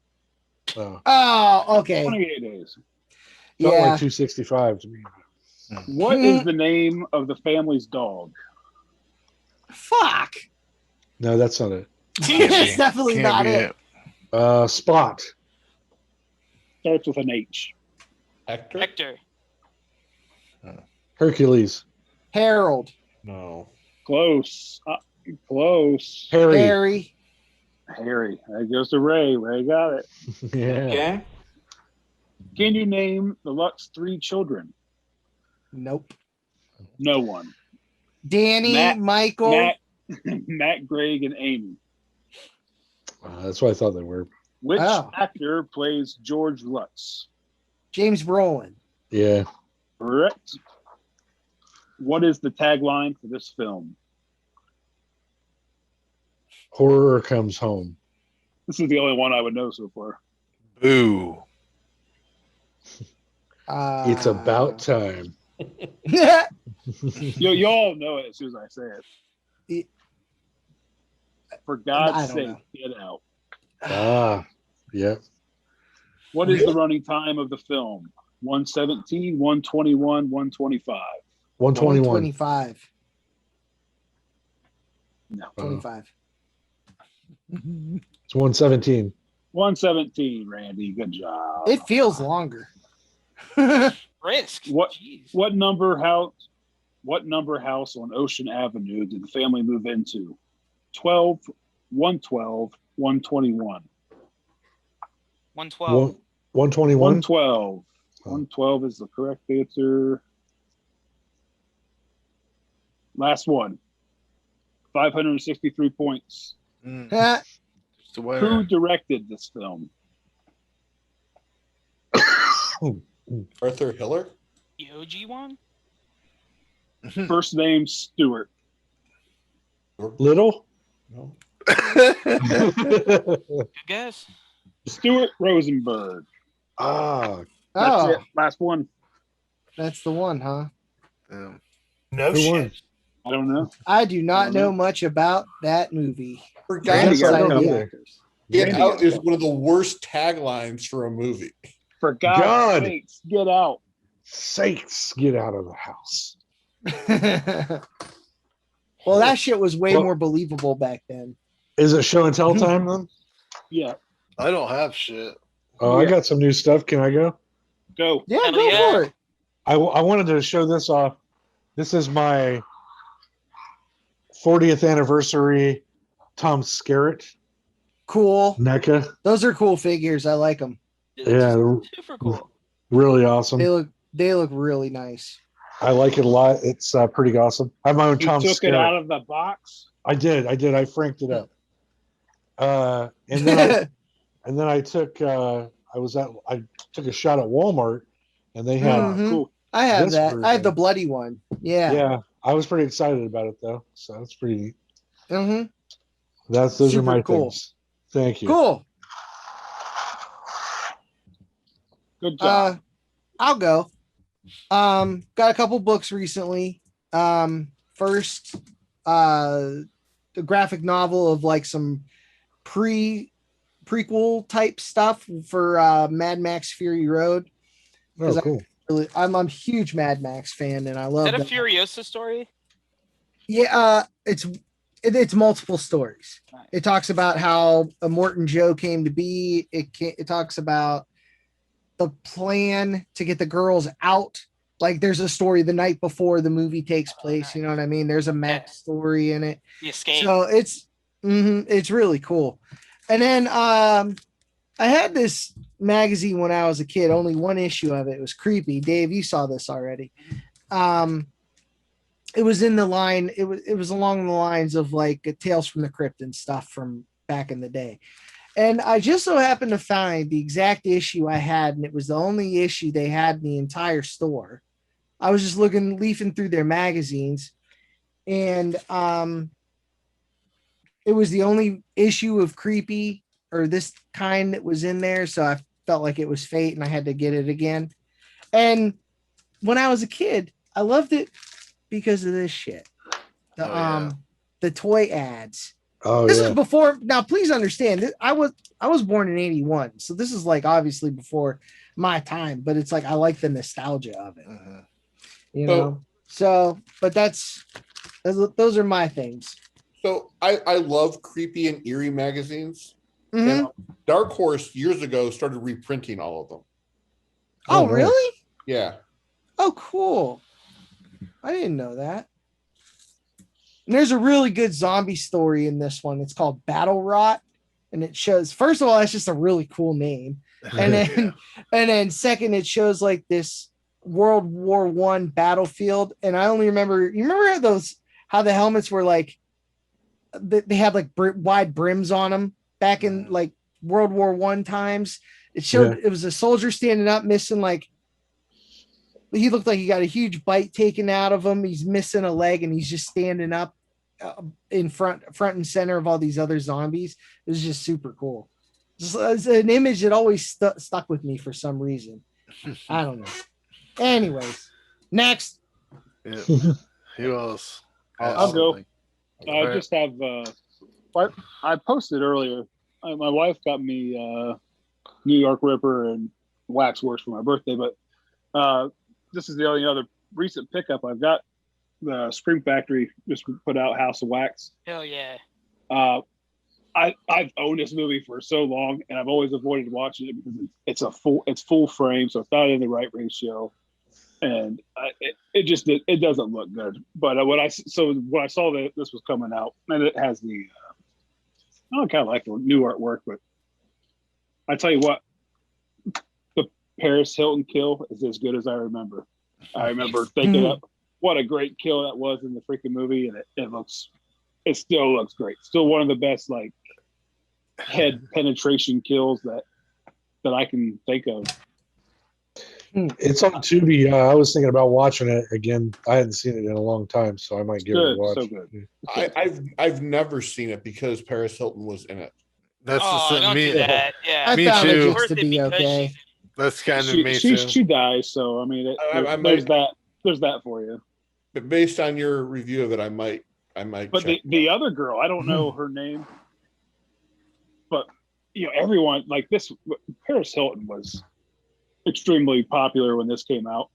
Oh,
Oh, okay.
28 days.
felt
Yeah.
like 265 to me.
What is the name of the family's dog?
Fuck.
No, that's not it.
It's definitely not it.
Spot.
Starts with an H.
Hector?
Hector.
Hercules.
Harold.
No.
Close. Close.
Harry.
Harry.
Harry. That goes to Ray. Ray got it.
Yeah.
Yeah.
Can you name the Lutz 3 children?
Nope.
No one.
Danny,
Matt-
Michael.
Matt, Greg, and Amy.
That's what I thought they were.
Which
Oh.
actor plays George Lutz?
James Brolin.
Yeah.
Correct. What is the tagline for this film?
Horror comes home.
This is the only one I would know so far.
Boo.
It's about time.
You all know it as soon as I say it. For
I
God's
don't
sake,
know.
get out.
Ah, yeah.
What is the running time of the film? 117, 121, 125.
121.
25.
No.
25.
It's 117.
117, Randy. Good job.
It feels longer.
Risk.
What-
Jeez.
What number house on Ocean Avenue did the family move into? 12, 112, 121.
112.
121.
112. 112 is the correct answer. Last one. 563 points.
Eh,
Just a way.
Who directed this film?
Arthur Hiller?
The OG one?
First name Stewart.
Little?
No.
Good guess.
Stuart Rosenberg.
Ah,
That's
oh,
it. Last one.
that's the one, huh?
Yeah.
No
who won?
shit.
I don't know.
I do not
I don't
know
know.
much about that movie.
For
Randy
God's
got
Outside
a
of
couple.
the actors.
Get
Randy
Out
got a
is
couple.
one of the worst taglines for a movie.
For God's
God.
sakes, get out.
sakes, get out of the house.
Well, that shit was way
Well-
more believable back then.
Is it show and tell time then?
Yeah,
I don't have shit.
Oh, I
Yeah.
got some new stuff. Can I go?
go.
Yeah,
Hell
go
yeah.
for it.
I wanted to show this off. This is my 40th anniversary Tom Skerritt
Cool.
NECA.
Those are cool figures. I like them.
Yeah,
Super cool.
really awesome.
They look really nice.
I like it a lot. It's pretty awesome. I have my own
You
Tom
took it out
Skerritt.
of the box.
I did. I franked it up. And then I took I took a shot at Walmart and they had
Mhm.
Cool.
I have
This
that. I have
version.
the bloody one. Yeah.
yeah, I was pretty excited about it though. So that's pretty neat.
hmm
Those
Super
are my
cool.
things. Thank you.
Cool.
Good job.
I'll go. Got a couple books recently. First, the graphic novel of like some prequel type stuff for Mad Max Fury Road.
Oh, cool.
I'm a huge Mad Max fan, and I love
Is that a Furiosa story?
Yeah, it's multiple stories.
Nice.
It talks about how Morton Joe came to be. It talks about the plan to get the girls out. Like there's a story the night before the movie takes place.
Nice.
You know what I mean? There's a Max story in it.
The escape.
So it's really cool. And then I had this magazine when I was a kid. Only one issue of it. It was creepy. Dave, you saw this already. It was in the line. It was along the lines of like Tales from the Crypt and stuff from back in the day. And I just so happened to find the exact issue I had, and it was the only issue they had in the entire store. I was just leafing through their magazines, and it was the only issue of Creepy or this kind that was in there. So I felt like it was fate, and I had to get it again. And when I was a kid, I loved it because of this shit. The toy ads.
Oh,
This is before. Now, please understand. I was born in '81, so this is like obviously before my time. But it's like I like the nostalgia of it, you know. So, but those are my things.
So I love creepy and eerie magazines.
Mm-hmm.
And Dark Horse years ago started reprinting all of them.
Oh, really?
Yeah.
Oh, cool. I didn't know that. And there's a really good zombie story in this one. It's called Battle Rot, and it shows. First of all, that's just a really cool name, and then second, it shows like this World War I battlefield. And I only remember. You remember how the helmets were like they had like wide brims on them back in like World War I times. It showed it was a soldier standing up, missing like. He looked like he got a huge bite taken out of him. He's missing a leg, and he's just standing up in front and center of all these other zombies. It was just super cool. Just as an image that always stuck with me for some reason. I don't know. Anyways, next.
Yeah. Who else?
I'll go. I just have. I posted earlier. My wife got me New York Ripper and Waxworks for my birthday, but. This is the only other recent pickup I've got. The Scream Factory just put out House of Wax.
Hell yeah.
I've owned this movie for so long, and I've always avoided watching it because it's full frame, so it's not in the right ratio, and it doesn't look good. But when I saw that this was coming out, and it has I kind of like the new artwork, but I tell you what. Paris Hilton kill is as good as I remember. I remember thinking of what a great kill that was in the freaking movie, and it still looks great. Still one of the best like head penetration kills that I can think of.
It's on Tubi. I was thinking about watching it again. I hadn't seen it in a long time, so I might give it a watch.
So good.
I've never seen it because Paris Hilton was in it.
That's
don't do that. Yeah.
I
Me
found
too.
it just to be okay.
That's kind of me too.
She dies, so I mean, there's that for you.
But based on your review of it, I might.
But the other girl, I don't know her name, but everyone like this. Paris Hilton was extremely popular when this came out,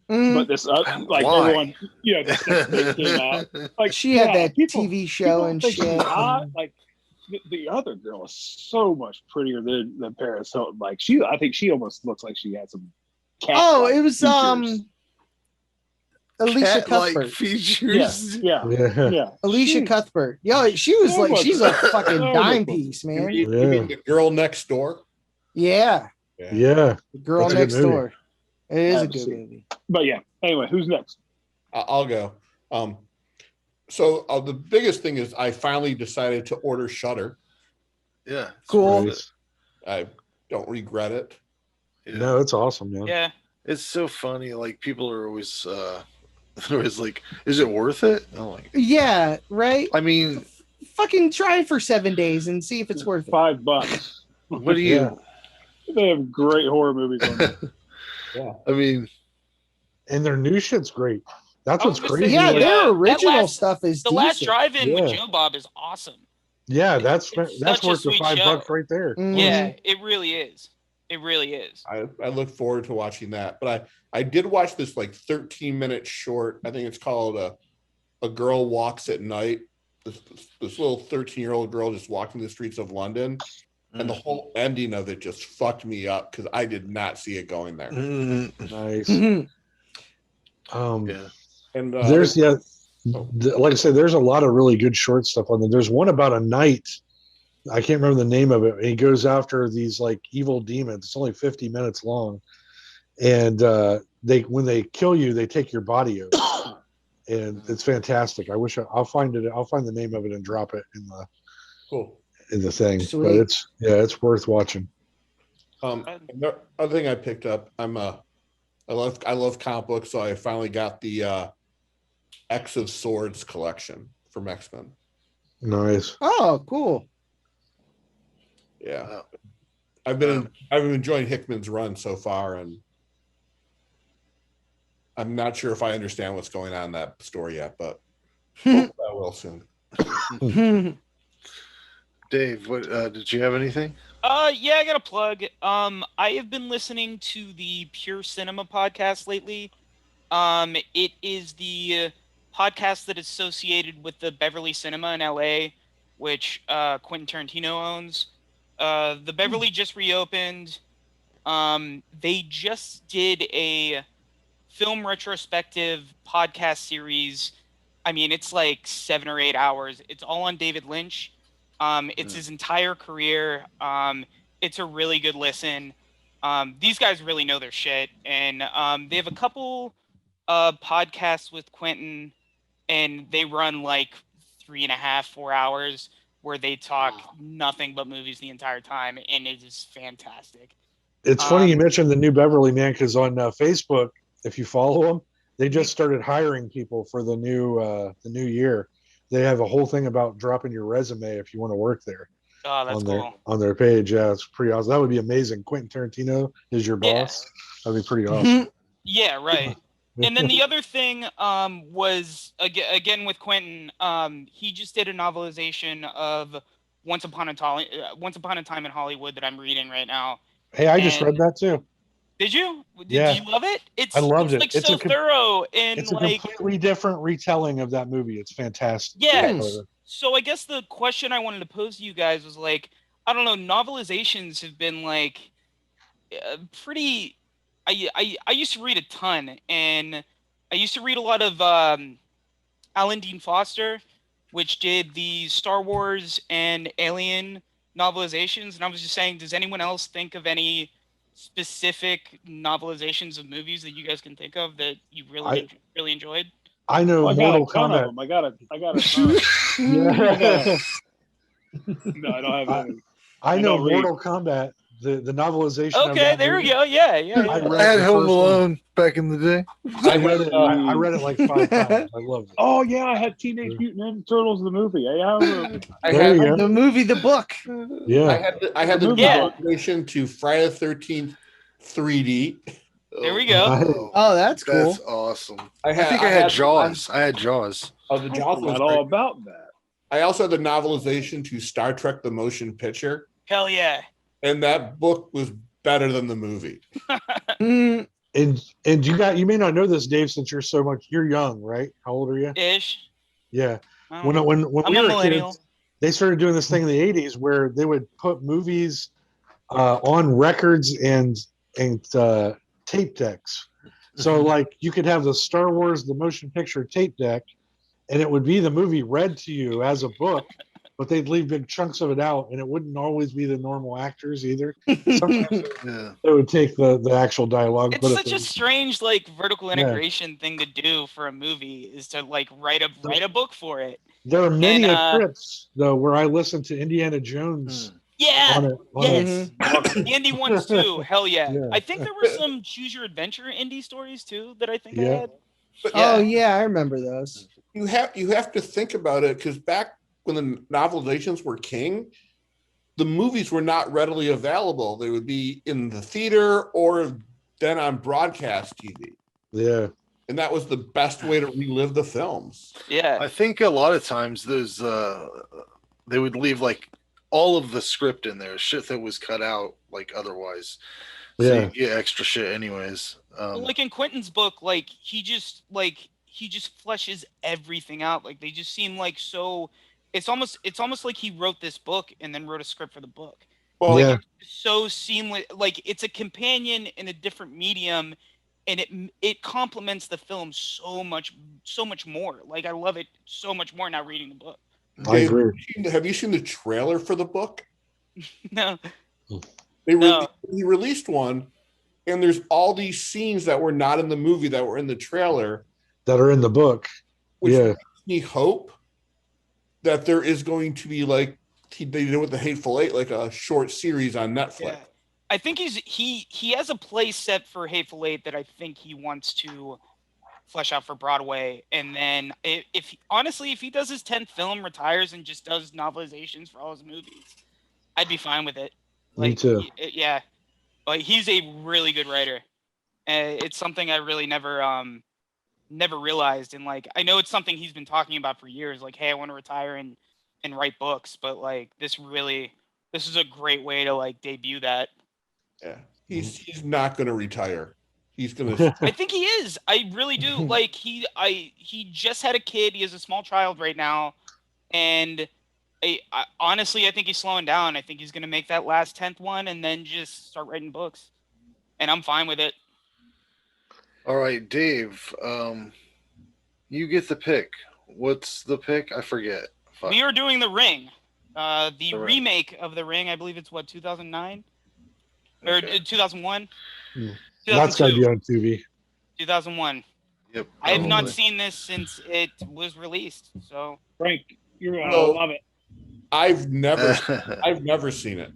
but this everyone, this came out. Like
she had that TV show and shit.
Like the other girl is so much prettier than Paris Hilton. Like I think she almost looks like she had some.
It was Alicia Cuthbert
features.
Yeah.
Alicia Cuthbert. She was like she's a fucking dime piece, man.
You mean The Girl Next Door?
Yeah.
The
Girl Next Door. It is a good movie.
But yeah. Anyway, who's next?
I'll go. So the biggest thing is I finally decided to order Shudder.
Yeah.
Cool.
I don't regret it.
Yeah.
No, it's awesome, man.
Yeah.
It's so funny. Like people are always like, is it worth it? I'm like,
yeah, right.
I mean,
fucking try it for 7 days and see if it's worth it.
$5.
What do you?
Yeah.
They have great horror movies on there.
Yeah.
I mean,
and their new shit's great. That's what's crazy.
Yeah,
like,
their original stuff is
the
decent.
last drive-in with Joe Bob is awesome.
Yeah, that's
such a
worth the
sweet
$5
show.
right there.
Yeah, it really is. It really is.
I look forward to watching that. But I did watch this like 13-minute short. I think it's called A Girl Walks at Night. This little 13-year-old girl just walking the streets of London. And the whole ending of it just fucked me up because I did not see it going there.
Nice.
Yeah.
And
There's like I said, there's a lot of really good short stuff on there. There's one about a knight. I can't remember the name of it. He goes after these like evil demons. It's only 50 minutes long, and when they kill you, they take your body out, and it's fantastic. I'll find it. I'll find the name of it and drop it in the thing.
Sweet.
But it's worth watching.
The other thing I picked up, I love comic books, so I finally got the X of Swords collection from X-Men.
Nice.
Oh, cool.
Yeah, I've been enjoying Hickman's run so far, and I'm not sure if I understand what's going on in that story yet, but hopefully I will soon.
Dave, what did you have anything?
Yeah, I got a plug. I have been listening to the Pure Cinema podcast lately. It is the podcast that is associated with the Beverly Cinema in LA, which Quentin Tarantino owns. The Beverly just reopened. They just did a film retrospective podcast series. I mean, it's like 7 or 8 hours. It's all on David Lynch. It's his entire career. It's a really good listen. These guys really know their shit. And they have a couple podcasts with Quentin, and they run like 3.5, 4 hours where they talk nothing but movies the entire time. And it is fantastic.
It's funny you mentioned the New Beverly, man, because on Facebook, if you follow them, they just started hiring people for the new year. They have a whole thing about dropping your resume if you want to work there.
Oh, that's cool.
On their page. Yeah, it's pretty awesome. That would be amazing. Quentin Tarantino is your boss. That'd be pretty awesome.
Yeah, right. And then the other thing was again with Quentin. He just did a novelization of Once Upon a Time in Hollywood that I'm reading right now.
Hey, I just read that too.
Did you?
Yeah.
Did you love it?
I loved it.
Like it's so thorough and
it's a
like
completely different retelling of that movie. It's fantastic.
Yes. So I guess the question I wanted to pose to you guys was like, I don't know, novelizations have been like pretty. I used to read a ton, and I used to read a lot of Alan Dean Foster, which did the Star Wars and Alien novelizations. And I was just saying, does anyone else think of any specific novelizations of movies that you guys can think of that you really enjoyed?
I know Mortal Kombat.
I got a ton.
Yeah.
No, I don't have any.
I know Mortal Kombat. The novelization.
Okay, there we go. Yeah.
I had Home Alone back in the day.
I read it like 5 times. I loved it.
Oh yeah, I had Teenage Mutant Ninja Turtles the movie.
I had
The movie, the book.
Yeah.
I had the novelization to Friday the 13th 3D.
There we go.
Oh, that's cool.
That's awesome.
I
think I had Jaws. I had Jaws.
Oh, the Jaws was
all about that.
I also had the novelization to Star Trek: The Motion Picture.
Hell yeah.
And that book was better than the movie.
And you may not know this, Dave, since you're young, right? How old are you?
Ish.
Yeah. When we were kids, they started doing this thing in the 80s where they would put movies on records and tape decks. So like you could have the Star Wars the motion picture tape deck, and it would be the movie read to you as a book. But they'd leave big chunks of it out, and it wouldn't always be the normal actors either. Sometimes they would take the actual dialogue.
It's such a strange like vertical integration thing to do for a movie is to like write a book for it.
There are many trips though where I listen to Indiana Jones.
The indie ones too. Hell yeah. I think there were some choose your adventure indie stories too that I think I had.
But,
Oh yeah, I remember those.
You have to think about it because back when the novelizations were king, the movies were not readily available. They would be in the theater or then on broadcast TV.
Yeah.
And that was the best way to relive the films.
Yeah.
I think a lot of times those they would leave like all of the script in there, shit that was cut out like otherwise. So
Yeah.
you get extra shit anyways.
Like in Quentin's book, like he just fleshes everything out. Like they just seem like so. It's almost like he wrote this book and then wrote a script for the book.
Well,
Yeah.
It's so seamless. Like it's a companion in a different medium, and it complements the film so much more. Like I love it so much more now reading the book.
I
Dave,
agree.
have you seen the trailer for the book?
No,
He released one, and there's all these scenes that were not in the movie that were in the trailer,
That are in the book.
which
Yeah.
makes me hope that there is going to be like they did with the Hateful Eight, like a short series on Netflix.
yeah. I think he has a play set for Hateful Eight that I think he wants to flesh out for Broadway, and then if he does his 10th film, retires, and just does novelizations for all his movies, I'd be fine with it.
Me too.
Yeah, but he's a really good writer. It's something I really never realized, and like I know it's something he's been talking about for years. Like, hey, I want to retire and write books, but like this is a great way to like debut that.
Yeah, he's not going to retire. He's going to.
I think he is. I really do. Like he just had a kid. He has a small child right now, and I honestly I think he's slowing down. I think he's going to make that last 10th one and then just start writing books, and I'm fine with it.
All right, Dave. You get the pick. What's the pick? I forget. Fuck.
We are doing The Ring, the
Ring.
remake of The Ring. I believe it's 2009 or 2001.
That's got to be on Tubi.
2001.
Yep.
I have not
probably.
seen this since it was released. So
Frank, you're gonna
No.
love it.
I've never seen it.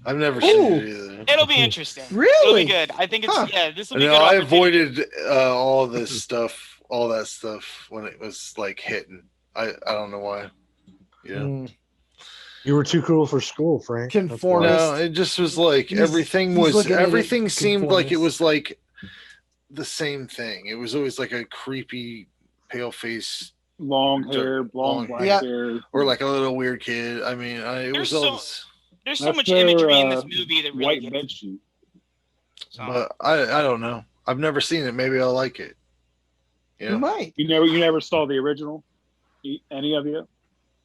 I've never seen it either.
it'll be interesting.
Really?
It'll be good. I think it's
Huh.
this will be
No,
good.
I
opportunity.
avoided all this stuff, all that stuff when it was like hitting. I don't know why. Yeah.
Mm.
You were too cool for school, Frank. That's why.
Conformist.
No, it just was like
He's-
everything
he's looking at it
everything seemed like it
conformist.
was like the same thing. It was always like a creepy pale face
Long hair, long black
Yeah.
hair.
or like a little weird kid. I mean, it
There's
was all
so-
this,
There's so
That's
much
their,
imagery in this movie that really
White
gets
bed sheet.
so.
but I don't know. I've never seen it. Maybe I'll like it.
You
Yeah.
might.
You never saw the original? Any of you?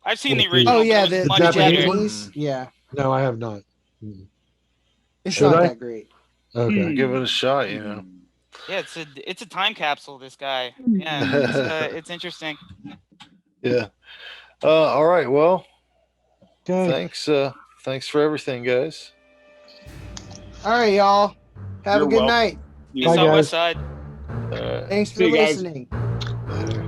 I've seen the
Oh,
original.
Oh yeah,
but it was
the
much
Japanese
better.
one?
Japanese. Yeah,
No, I have not. Mm.
it's
Should
not
I?
that great.
Okay.
Give it a shot, you know.
Yeah, it's a time capsule. This guy. Yeah, it's interesting.
Yeah. All right. Well,
Okay.
thanks for everything, guys.
All right, y'all. Have
You're
a good
welcome.
night.
Peace
Bye,
out,
guys.
West Side.
All right.
Thanks for
See you guys.
listening.
Later.